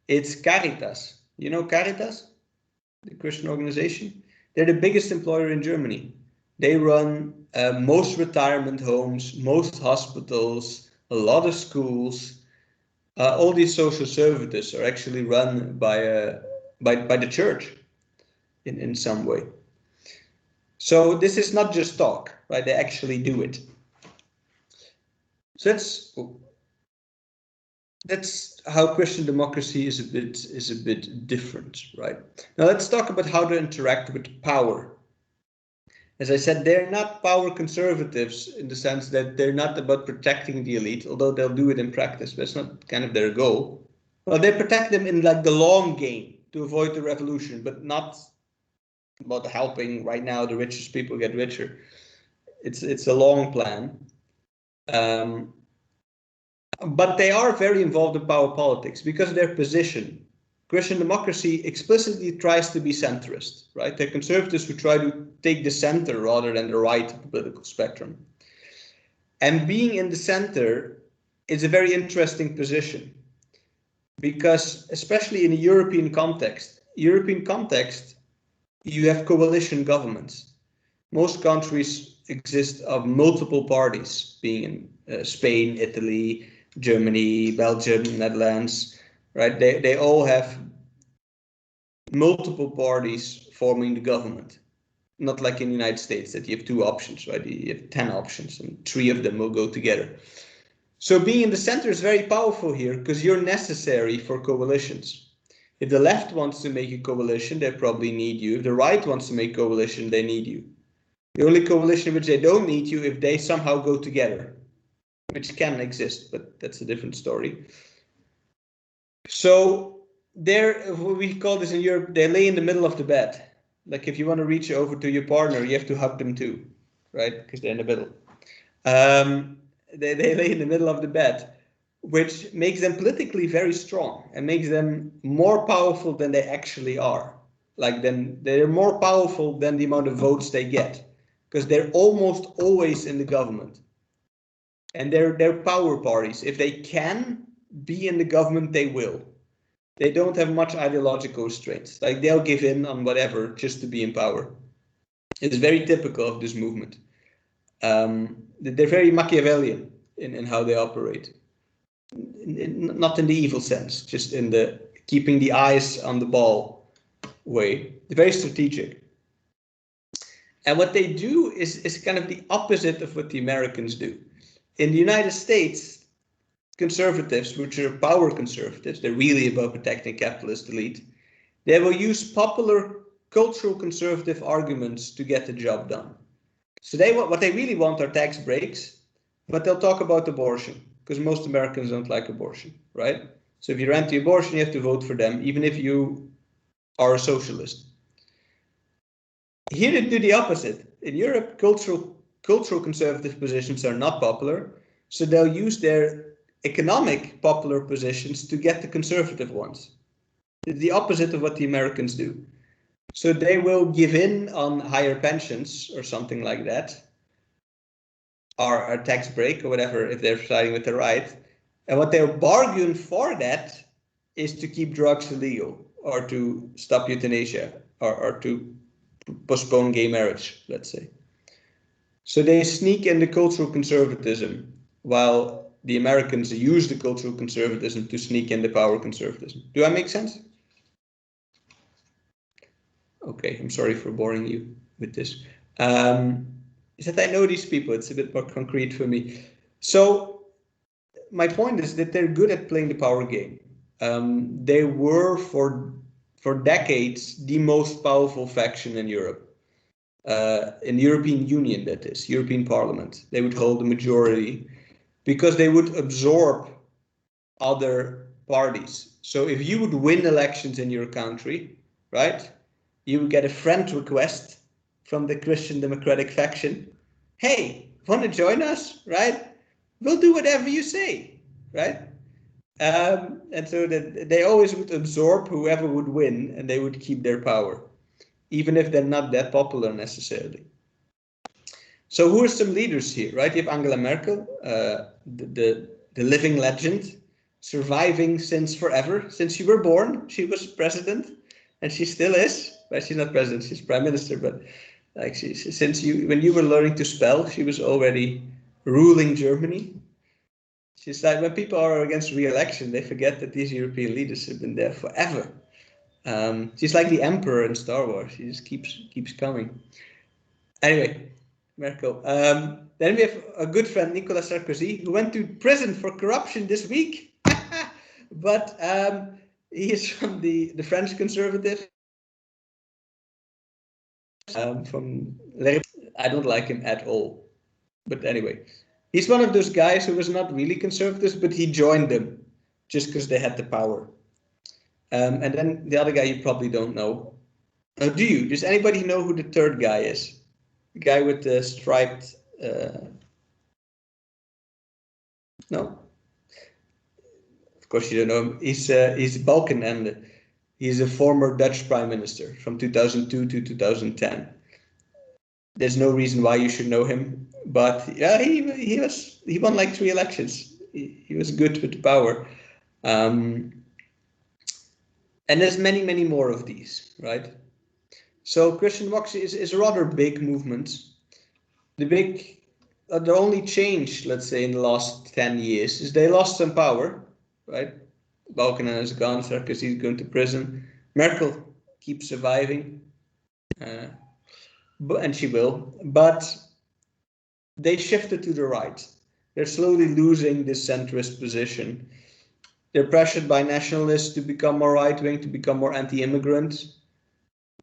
Speaker 1: it's Caritas. You know Caritas, the Christian organization? They're the biggest employer in Germany. They run most retirement homes, most hospitals, a lot of schools. All these social services are actually run by the church in some way. So this is not just talk, right? They actually do it. So that's how Christian democracy is a bit different, right? Now let's talk about how to interact with power. As I said, they're not power conservatives in the sense that they're not about protecting the elite, although they'll do it in practice, but it's not kind of their goal. Well, they protect them in like the long game to avoid the revolution, but not about helping right now the richest people get richer. It's a long plan. But they are very involved in power politics because of their position. Christian democracy explicitly tries to be centrist, right? They're conservatives who try to take the center rather than the right of the political spectrum. And being in the center is a very interesting position because, especially in a European context, you have coalition governments. Most countries exist of multiple parties, being in Spain, Italy, Germany, Belgium, Netherlands, right? They all have multiple parties forming the government. Not like in the United States that you have 2 options, right? You have 10 options and 3 of them will go together. So being in the center is very powerful here because you're necessary for coalitions. If the left wants to make a coalition, they probably need you. If the right wants to make a coalition, they need you. The only coalition in which they don't need you if they somehow go together, which can exist, but that's a different story. So they're, we call this in Europe, they lay in the middle of the bed. Like if you want to reach over to your partner, you have to hug them too, right? Because they're in the middle. They lay in the middle of the bed, which makes them politically very strong and makes them more powerful than they actually are. Like then they're more powerful than the amount of votes they get, because they're almost always in the government. And they're power parties. If they can be in the government, they will. They don't have much ideological restraints. Like they'll give in on whatever just to be in power. It's very typical of this movement. They're very Machiavellian in how they operate. Not in the evil sense, just in the keeping the eyes on the ball way. They're very strategic. And what they do is kind of the opposite of what the Americans do. In the United States, conservatives, which are power conservatives, they're really about protecting capitalist elite, they will use popular cultural conservative arguments to get the job done. So what they really want are tax breaks, but they'll talk about abortion, because most Americans don't like abortion, right? So if you're anti-abortion, you have to vote for them, even if you are a socialist. Here they do the opposite. In Europe, cultural conservative positions are not popular, so they'll use their economic popular positions to get the conservative ones. It's the opposite of what the Americans do. So they will give in on higher pensions or something like that, or a tax break or whatever if they're siding with the right. And what they'll bargain for that is to keep drugs illegal or to stop euthanasia or to postpone gay marriage, let's say. So they sneak in the cultural conservatism while the Americans use the cultural conservatism to sneak in the power conservatism. Do I make sense? Okay, I'm sorry for boring you with this. Is that I know these people, it's a bit more concrete for me. So my point is that they're good at playing the power game. They were for decades the most powerful faction in Europe. In the European Union, that is, European Parliament. They would hold the majority because they would absorb other parties. So if you would win elections in your country, right, you would get a friend request from the Christian Democratic faction. Hey, want to join us, right? We'll do whatever you say, right? And so that they always would absorb whoever would win and they would keep their power, even if they're not that popular necessarily. So who are some leaders here, right? You have Angela Merkel, the living legend, surviving since forever. Since you were born, she was president, and she still is. Well, she's not president, she's prime minister, but like when you were learning to spell, she was already ruling Germany. She's like, when people are against re-election, they forget that these European leaders have been there forever. She's like the emperor in Star Wars. She just keeps coming. Anyway, Merkel. Then we have a good friend, Nicolas Sarkozy, who went to prison for corruption this week. but he is from the French conservative. I don't like him at all. But anyway, he's one of those guys who was not really conservatives, but he joined them just because they had the power. And then the other guy you probably don't know. Do you? Does anybody know who the third guy is? The guy with the striped... No? Of course you don't know him. He's Balkenende. He's a former Dutch prime minister from 2002 to 2010. There's no reason why you should know him, but yeah, he won like 3 elections. He was good with the power, and there's many more of these, right? So Christian democracy is a rather big movement. The only change, let's say, in the last 10 years is they lost some power, right? Balkenende is gone, Sarkozy is going to prison, Merkel keeps surviving. And she will, but they shifted to the right. They're slowly losing this centrist position. They're pressured by nationalists to become more right-wing, to become more anti-immigrant,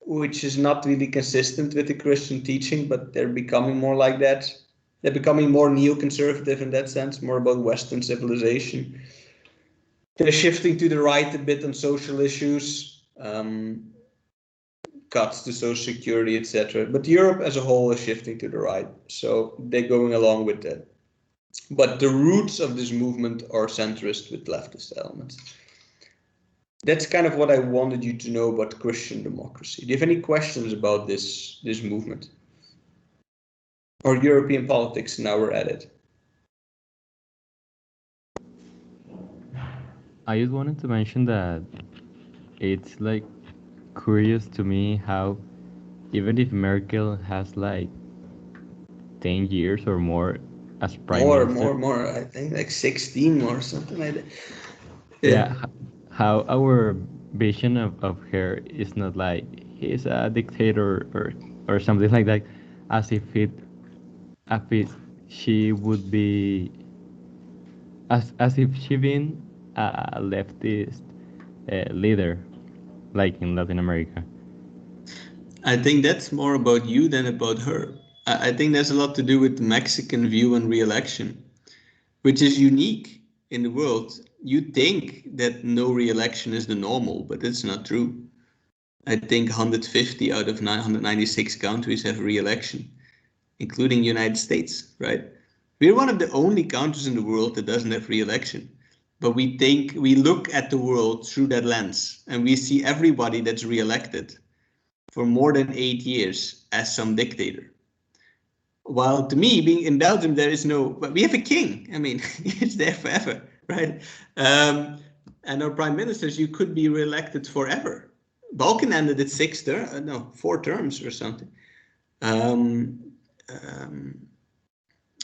Speaker 1: which is not really consistent with the Christian teaching, but they're becoming more like that. They're becoming more neoconservative in that sense, more about Western civilization. They're shifting to the right a bit on social issues. Cuts to social security, etc. But Europe as a whole is shifting to the right, so they're going along with that. But the roots of this movement are centrist with leftist elements. That's kind of what I wanted you to know about Christian democracy. Do you have any questions about this movement? Or European politics, now we're at it.
Speaker 2: I just wanted to mention that it's like curious to me how even if Merkel has like 10 years or more as prime minister,
Speaker 1: more, I think like 16 or something like that.
Speaker 2: yeah, how our vision of her is not like he's a dictator or something like that, as if she would be as if she been a leftist leader like in Latin America.
Speaker 1: I think that's more about you than about her. I think there's a lot to do with the Mexican view on re-election, which is unique in the world. You think that no re-election is the normal, but it's not true. I think 150 out of 996 countries have re-election, including the United States, right? We're one of the only countries in the world that doesn't have re-election. But we look at the world through that lens, and we see everybody that's re-elected for more than 8 years as some dictator. While to me, being in Belgium, there is no, but we have a king. I mean, he's there forever, right? And our prime ministers, you could be re-elected forever. Balkenende did 4 terms or something.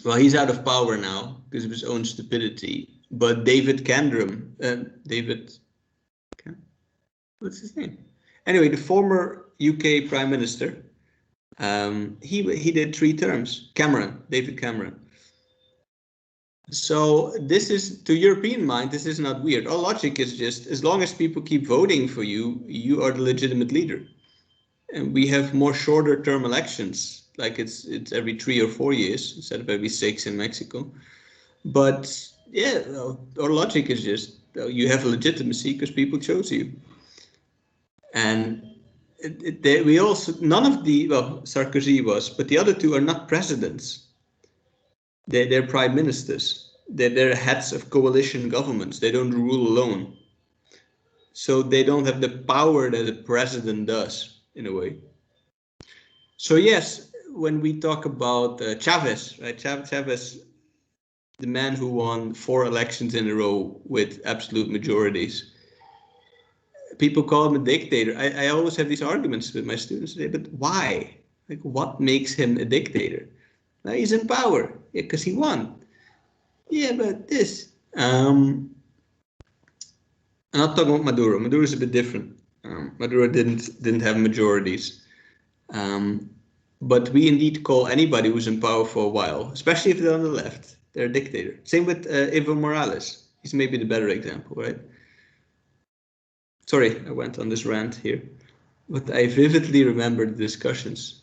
Speaker 1: Well, he's out of power now because of his own stupidity. But David Cameron, what's his name? Anyway, the former UK prime minister, he did 3 terms. David Cameron. So this is, to European mind, this is not weird. Our logic is just, as long as people keep voting for you, you are the legitimate leader. And we have more shorter term elections, like it's every 3 or 4 years instead of every 6 in Mexico. But yeah, our logic is just, you have legitimacy because people chose you. And we also, none of the, well, Sarkozy was, but the other 2 are not presidents. They're prime ministers. They're heads of coalition governments. They don't rule alone. So they don't have the power that a president does, in a way. So yes, when we talk about Chavez, right? Chavez, the man who won 4 elections in a row with absolute majorities. People call him a dictator. I always have these arguments with my students today, but why? Like, what makes him a dictator? Now he's in power, because he won. Yeah, but this. I'm not talking about Maduro. Maduro is a bit different. Maduro didn't have majorities. But we indeed call anybody who's in power for a while, especially if they're on the left, they're a dictator. Same with Evo Morales. He's maybe the better example, right? Sorry, I went on this rant here, but I vividly remember the discussions.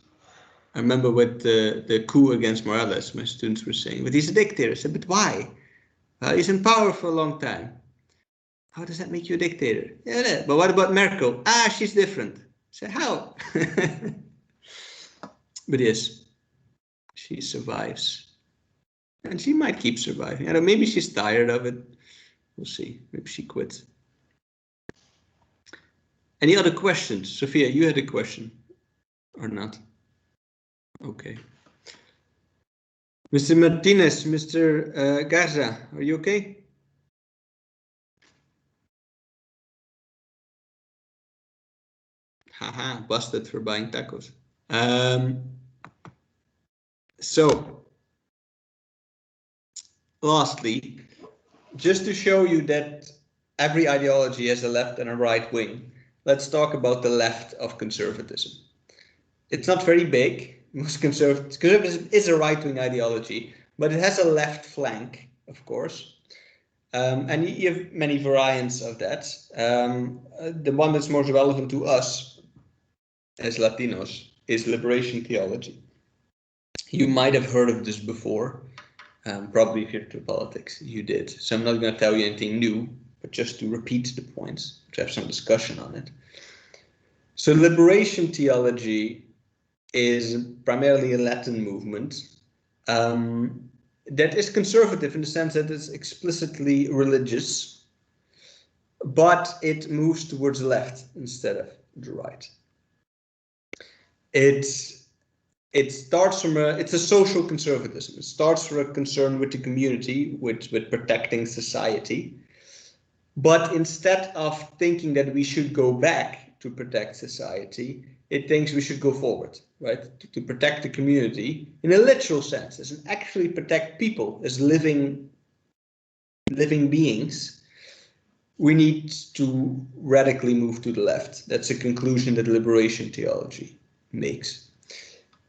Speaker 1: I remember with the coup against Morales, my students were saying, but he's a dictator. I said, but why? He's in power for a long time. How does that make you a dictator? Yeah, but what about Merkel? She's different. I said, how? But yes, she survives. And she might keep surviving. I don't know, maybe she's tired of it. We'll see. Maybe she quits. Any other questions? Sophia, you had a question or not? Okay. Mr. Martinez, Mr. Garza, are you okay? Haha, busted for buying tacos. So, lastly, just to show you that every ideology has a left and a right wing, let's talk about the left of conservatism. It's not very big. Most conservatism is a right-wing ideology, but it has a left flank, of course. And you have many variants of that. The one that's most relevant to us as Latinos is liberation theology. You might have heard of this before. Probably if you're into politics, you did. So I'm not going to tell you anything new, but just to repeat the points, to have some discussion on it. So liberation theology is primarily a Latin movement that is conservative in the sense that it's explicitly religious, but it moves towards the left instead of the right. It starts from it's a social conservatism. It starts from a concern with the community, with protecting society. But instead of thinking that we should go back to protect society, it thinks we should go forward, right? To protect the community in a literal sense, as in actually protect people as living beings. We need to radically move to the left. That's a conclusion that liberation theology makes.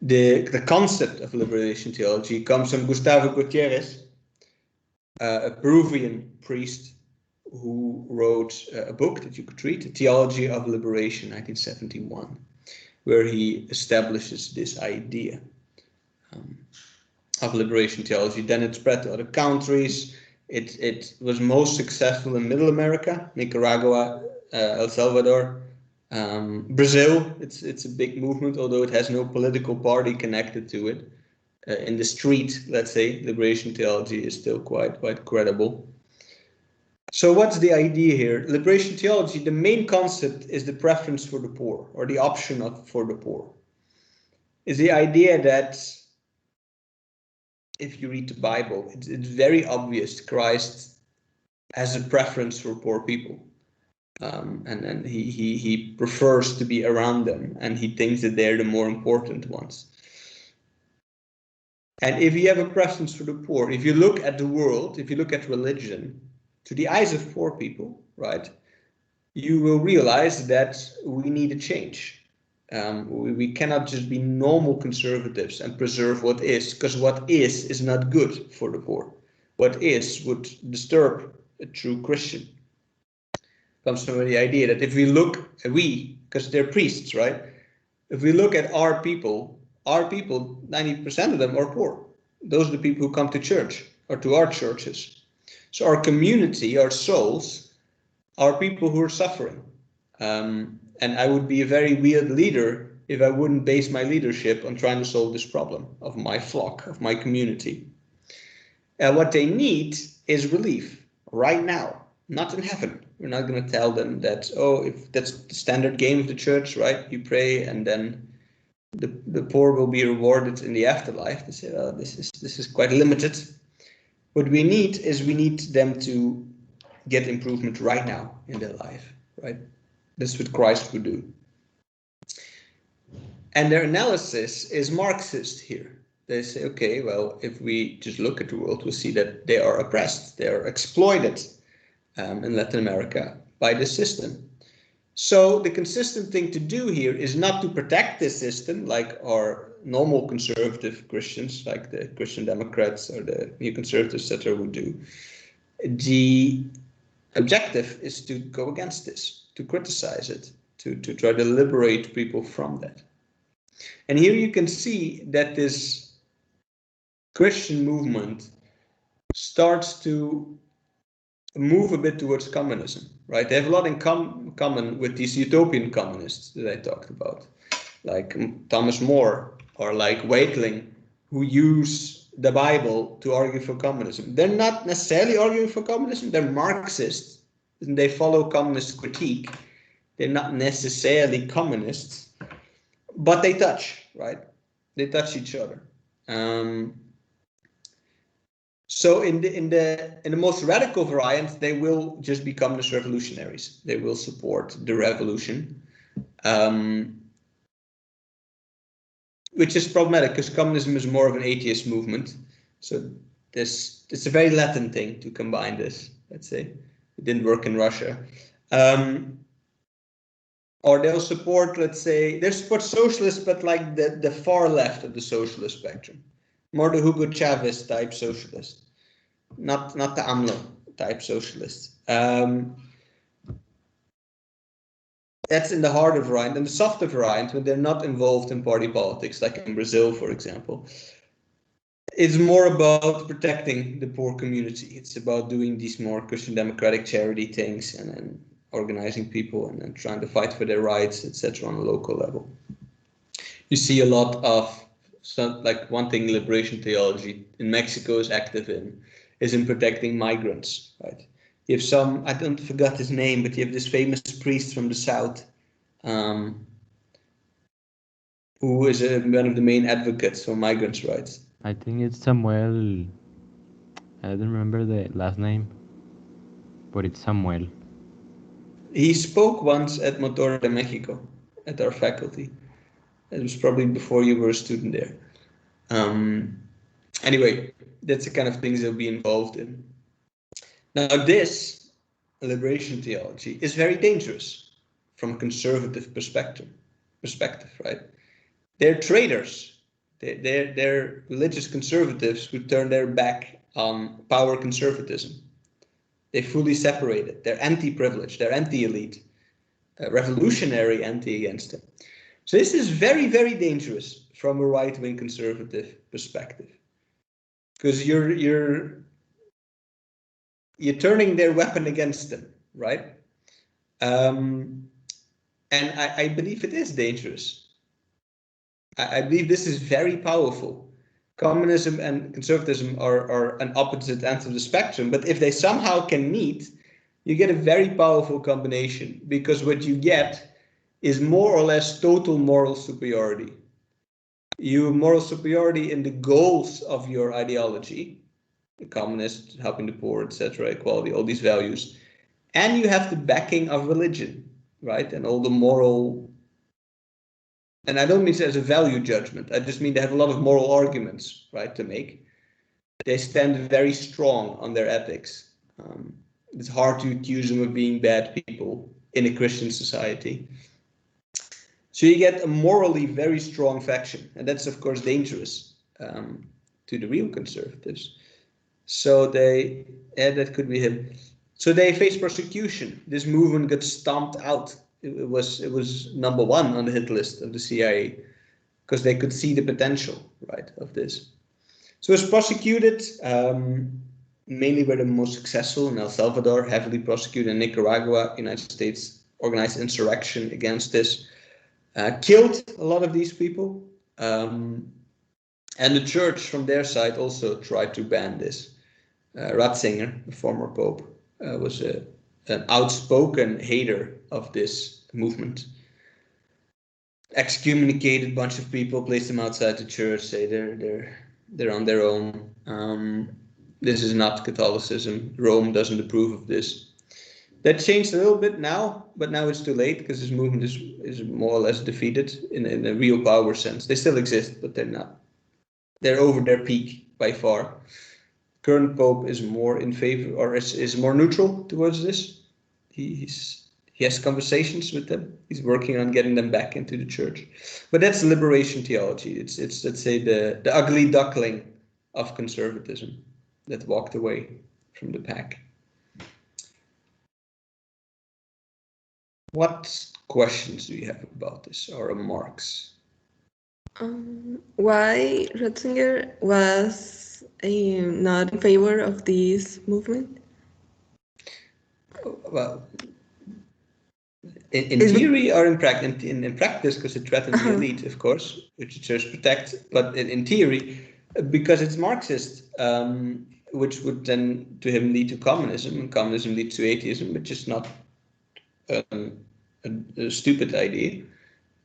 Speaker 1: The concept of liberation theology comes from Gustavo Gutierrez, a Peruvian priest who wrote a book that you could read, The Theology of Liberation, 1971, where he establishes this idea of liberation theology. Then it spread to other countries. It was most successful in Middle America, Nicaragua, El Salvador, Brazil. It's a big movement, although it has no political party connected to it. In the street, let's say, liberation theology is still quite credible. So what's the idea here? Liberation theology, the main concept is the preference for the poor, or the option for the poor. Is the idea that if you read the Bible, it's very obvious Christ has a preference for poor people. And he prefers to be around them, and he thinks that they're the more important ones. And if you have a preference for the poor, if you look at the world, if you look at religion, to the eyes of poor people, right, you will realize that we need a change. We cannot just be normal conservatives and preserve what is, because what is not good for the poor. What is would disturb a true Christian. Comes from the idea that if we look, because they're priests, right? If we look at our people, 90% of them are poor. Those are the people who come to church or to our churches. So our community, our souls, are people who are suffering. And I would be a very weird leader if I wouldn't base my leadership on trying to solve this problem of my flock, of my community. What they need is relief right now, not in heaven. We're not going to tell them that, oh, if that's the standard game of the church, right? You pray and then the poor will be rewarded in the afterlife. They say, oh, this is quite limited. What we need is them to get improvement right now in their life, right? That's what Christ would do. And their analysis is Marxist here. They say, okay, well, if we just look at the world, we'll see that they are oppressed, they are exploited in Latin America by the system. So the consistent thing to do here is not to protect this system like our normal conservative Christians, like the Christian Democrats or the New Conservatives, etc. would do. The objective is to go against this, to criticize it, to try to liberate people from that. And here you can see that this Christian movement starts to move a bit towards communism, right? They have a lot in common with these utopian communists that I talked about, like Thomas More or like Wakeling, who use the Bible to argue for communism. They're not necessarily arguing for communism, they're Marxists, and they follow communist critique. They're not necessarily communists, but they touch, right? They touch each other. So in the most radical variant, they will just be communist revolutionaries. They will support the revolution, which is problematic because communism is more of an atheist movement. So it's a very Latin thing to combine this. Let's say it didn't work in Russia. Or they'll support, let's say, they support socialists, but like the far left of the socialist spectrum, more the Hugo Chavez type socialist, not the AMLO type socialist. That's in the harder variant. And the softer variant, when they're not involved in party politics, like in Brazil, for example, it's more about protecting the poor community. It's about doing these more Christian democratic charity things and organizing people and then trying to fight for their rights, etc. on a local level. You see a lot of like one thing liberation theology in Mexico is active in is in protecting migrants, right? You have some, I don't forget his name, but you have this famous priest from the south who is one of the main advocates for migrants' rights.
Speaker 2: I think it's Samuel. I don't remember the last name, but it's Samuel.
Speaker 1: He spoke once at Motor de Mexico at our faculty. It was probably before you were a student there. Anyway, that's the kind of things they'll be involved in. Now, this liberation theology is very dangerous from a conservative perspective, right? They're traitors. They're religious conservatives who turn their back on power conservatism. They fully separate it. They're anti-privilege. They're anti-elite. Revolutionary anti-against it. So this is very, very dangerous from a right-wing conservative perspective, because you're turning their weapon against them, right? And I believe it is dangerous. I believe this is very powerful. Communism and conservatism are an opposite ends of the spectrum, but if they somehow can meet, you get a very powerful combination, because what you get is more or less total moral superiority. You have moral superiority in the goals of your ideology, the communist, helping the poor, etc., equality, all these values, and you have the backing of religion, right? And all the moral, and I don't mean it as a value judgment, I just mean they have a lot of moral arguments, right, to make. They stand very strong on their ethics. It's hard to accuse them of being bad people in a Christian society. So you get a morally very strong faction, and that's of course dangerous to the real conservatives. So that could be him. So they face persecution. This movement got stomped out. It was number one on the hit list of the CIA because they could see the potential, right, of this. So it's prosecuted. Mainly were the most successful in El Salvador, heavily prosecuted in Nicaragua, United States organized insurrection against this. Killed a lot of these people, and the church from their side also tried to ban this. Ratzinger, the former pope, was an outspoken hater of this movement. Excommunicated a bunch of people, placed them outside the church, say they're on their own. This is not Catholicism. Rome doesn't approve of this. That changed a little bit now, but now it's too late because this movement is more or less defeated in a real power sense. They still exist, but they're not. They're over their peak by far. Current Pope is more in favor, or is more neutral towards this. He has conversations with them. He's working on getting them back into the church. But that's liberation theology. It's let's say the ugly duckling of conservatism that walked away from the pack. What questions do you have about this or remarks?
Speaker 3: Why Ratzinger was not in favor of this movement?
Speaker 1: Well, in theory or in practice, because it threatens the elite, of course, which the church protects, but in theory, because it's Marxist, which would then to him lead to communism, and communism leads to atheism, which is not a stupid idea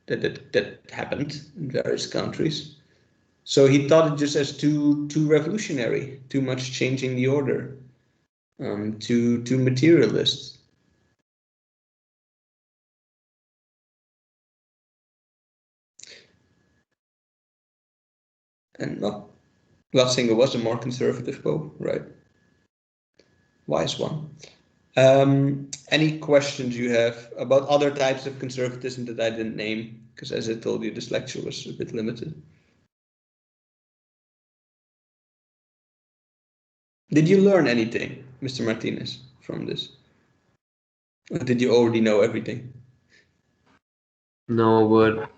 Speaker 1: that happened in various countries. So he thought it just as too revolutionary, too much changing the order, too materialist. And not Ratzinger was a more conservative pope, right? Wise one. Any questions you have about other types of conservatism that I didn't name? Because as I told you, this lecture was a bit limited. Did you learn anything, Mr. Martinez, from this? Or did you already know everything?
Speaker 4: No, but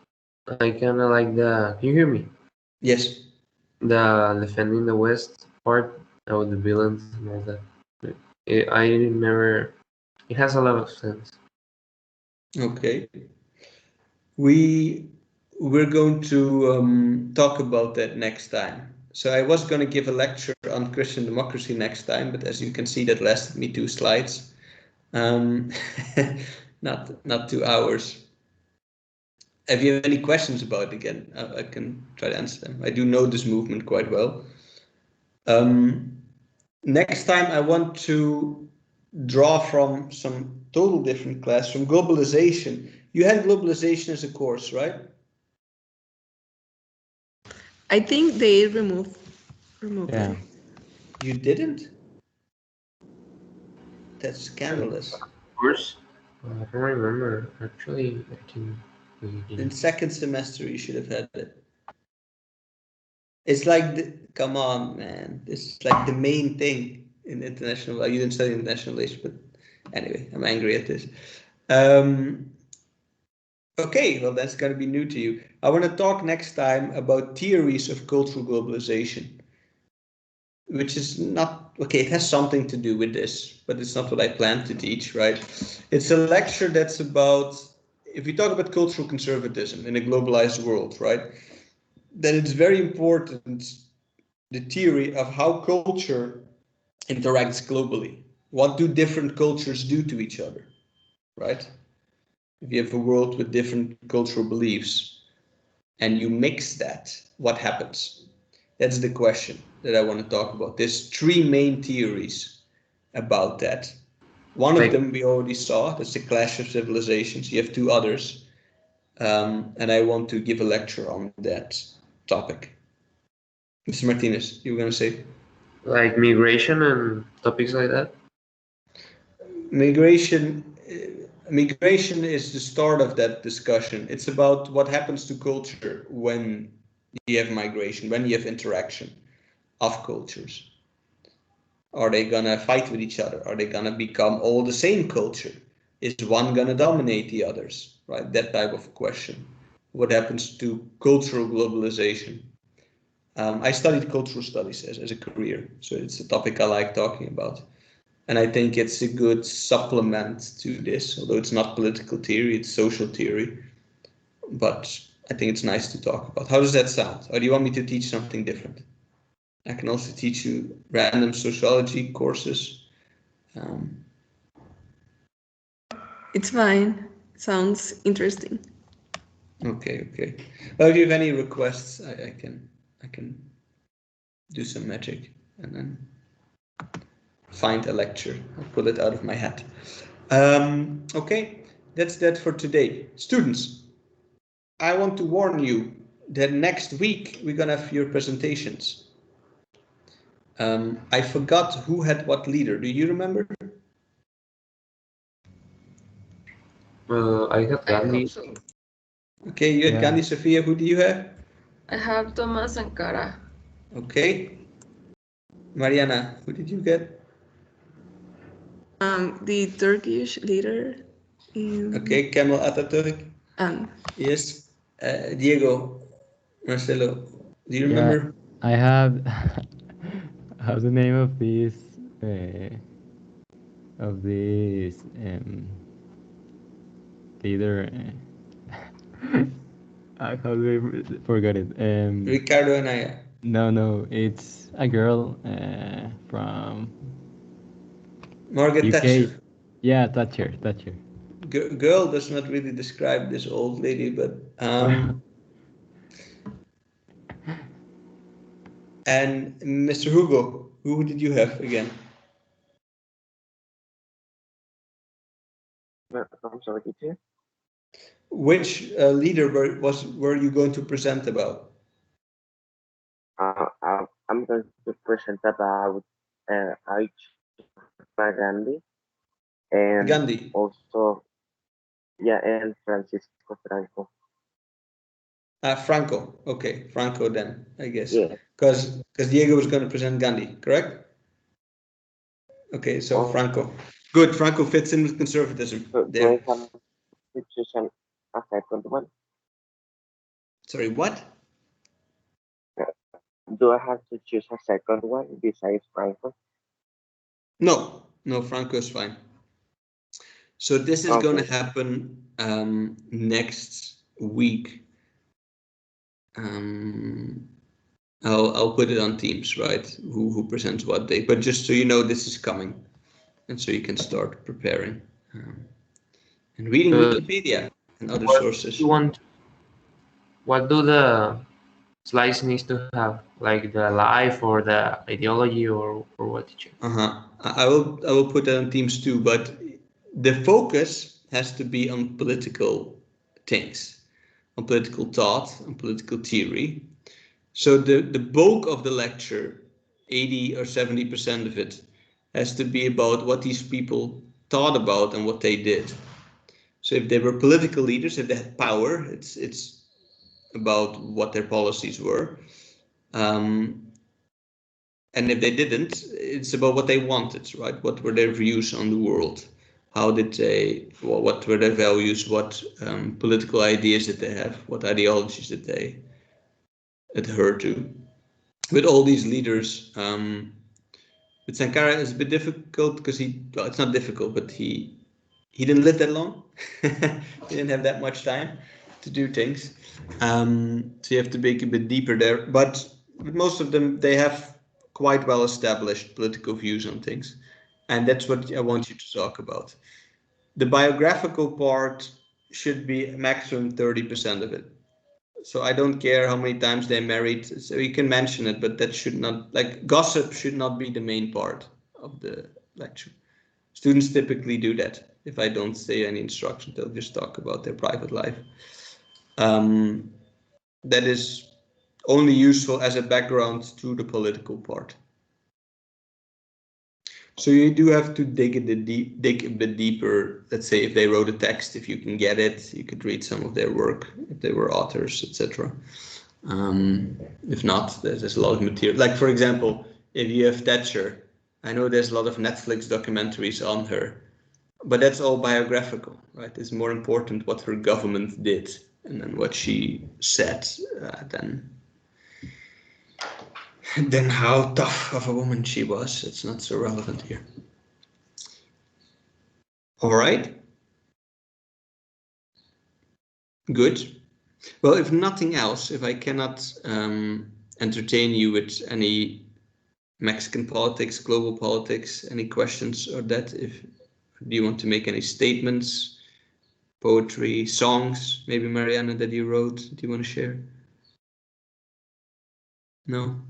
Speaker 4: I kind of like can you hear me?
Speaker 1: Yes.
Speaker 4: The defending the West part of the villains and all that. I never. It has a lot of sense.
Speaker 1: Okay. We're going to talk about that next time. So I was going to give a lecture on Christian democracy next time, but as you can see, that lasted me 2 slides. Not 2 hours. If you have any questions about it again, I can try to answer them. I do know this movement quite well. Next time I want to draw from some total different class, from globalization. You had globalization as a course, right?
Speaker 3: I think they removed
Speaker 2: Yeah.
Speaker 3: it.
Speaker 1: You didn't? That's scandalous.
Speaker 4: Of course. I don't remember. Actually, I can.
Speaker 1: In second semester, you should have had it. It's like, come on, man. This is like the main thing in international. Well, you didn't study international relations, but anyway, I'm angry at this. Okay, well, that's going to be new to you. I want to talk next time about theories of cultural globalization, which is not, okay, it has something to do with this, but it's not what I plan to teach, right? It's a lecture that's about, if we talk about cultural conservatism in a globalized world, right, then it's very important, the theory of how culture interacts globally. What do different cultures do to each other, right? If you have a world with different cultural beliefs and you mix that, what happens? That's the question that I want to talk about. There's 3 main theories about that. One of them we already saw, that's the clash of civilizations. You have 2 others. And I want to give a lecture on that topic. Mr. Martinez, you were going to say?
Speaker 4: Like migration and topics like that?
Speaker 1: Migration is the start of that discussion. It's about what happens to culture when you have migration, when you have interaction of cultures. Are they gonna fight with each other? Are they gonna become all the same culture? Is one gonna dominate the others? Right, that type of question. What happens to cultural globalization? I studied cultural studies as a career, so it's a topic I like talking about. And I think it's a good supplement to this, although it's not political theory, it's social theory. But I think it's nice to talk about. How does that sound? Or do you want me to teach something different? I can also teach you random sociology courses.
Speaker 3: It's fine. Sounds interesting.
Speaker 1: Okay. Well, if you have any requests, I can do some magic and then find a lecture. I'll pull it out of my hat. Okay, that's that for today. Students, I want to warn you that next week we're gonna have your presentations. I forgot who had what leader. Do you remember?
Speaker 4: I have Gandhi.
Speaker 3: So.
Speaker 1: Okay, you had
Speaker 2: Yeah.
Speaker 1: Gandhi, Sophia. Who do you have?
Speaker 3: I have Thomas Sankara.
Speaker 1: Okay. Mariana, who did you get?
Speaker 3: The Turkish leader
Speaker 1: Okay, Kemal Atatürk.
Speaker 3: And
Speaker 1: Yes. Diego, Marcelo, do you
Speaker 2: Yeah,
Speaker 1: remember?
Speaker 2: I have. How's the name of this? Of this leader? How do I forgot it?
Speaker 1: Ricardo Anaya.
Speaker 2: No, it's a girl from
Speaker 1: Margaret
Speaker 2: UK.
Speaker 1: Thatcher.
Speaker 2: Yeah, Thatcher.
Speaker 1: Girl does not really describe this old lady, but and Mr. Hugo, who did you have again?
Speaker 5: I'm sorry, teacher.
Speaker 1: Which leader were you going to present about?
Speaker 5: I'm going to present about Gandhi and
Speaker 1: Gandhi.
Speaker 5: also, yeah, and Francisco Franco.
Speaker 1: Franco. Okay, Franco then, I guess.
Speaker 5: Yeah.
Speaker 1: Because Diego was going to present Gandhi, correct? Okay, so
Speaker 5: Oh,
Speaker 1: Franco. Good, Franco fits in with conservatism.
Speaker 5: do I
Speaker 1: There.
Speaker 5: have to choose a second one?
Speaker 1: Sorry, what?
Speaker 5: Do I have to choose a second one besides Franco?
Speaker 1: No, Franco is fine. So this is going to
Speaker 5: Okay.
Speaker 1: happen next week. I'll put it on Teams, right? Who presents what day? But just so you know, this is coming, and so you can start preparing and reading Wikipedia and other
Speaker 4: What
Speaker 1: sources.
Speaker 4: you want? What do the slides needs to have? Like the life or the ideology or what? Teacher?
Speaker 1: I will put that on Teams too, but the focus has to be on political things, on political thought, on political theory. So the bulk of the lecture, 80 or 70% of it, has to be about what these people thought about and what they did. So if they were political leaders, if they had power, it's about what their policies were. And if they didn't, it's about what they wanted, right? What were their views on the world? How did they, well, what were their values? What political ideas did they have? What ideologies did they adhere to? With all these leaders, with Sankara, it's a bit difficult because well, it's not difficult, but he didn't live that long. He didn't have that much time to do things. So you have to make a bit deeper there. But with most of them, they have quite well established political views on things. And that's what I want you to talk about. The biographical part should be maximum 30% of it. So I don't care how many times they married. So you can mention it, but that should not, like, gossip should not be the main part of the lecture. Students typically do that. If I don't say any instruction, they'll just talk about their private life. That is only useful as a background to the political part. So you do have to dig a bit deeper. Let's say if they wrote a text, if you can get it, you could read some of their work, if they were authors, etc. If not, there's a lot of material. Like, for example, if you have Thatcher, I know there's a lot of Netflix documentaries on her, but that's all biographical, right? It's more important what her government did and then what she said than how tough of a woman she was. It's not so relevant here. All right. Good. Well, if nothing else, if I cannot entertain you with any Mexican politics, global politics, any questions or that, if do you want to make any statements, poetry, songs, maybe Mariana that you wrote, do you want to share? No?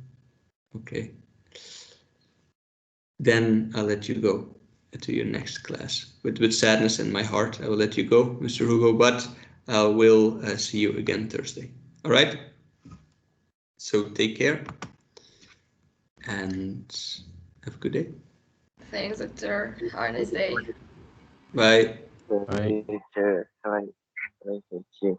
Speaker 1: Okay. Then I'll let you go to your next class. With sadness in my heart, I will let you go, Mr. Hugo, but I will see you again Thursday. All right? So take care and have a good day.
Speaker 3: Thanks, doctor. Have a nice day.
Speaker 1: Bye.
Speaker 2: Bye.
Speaker 5: Teacher, have a nice day.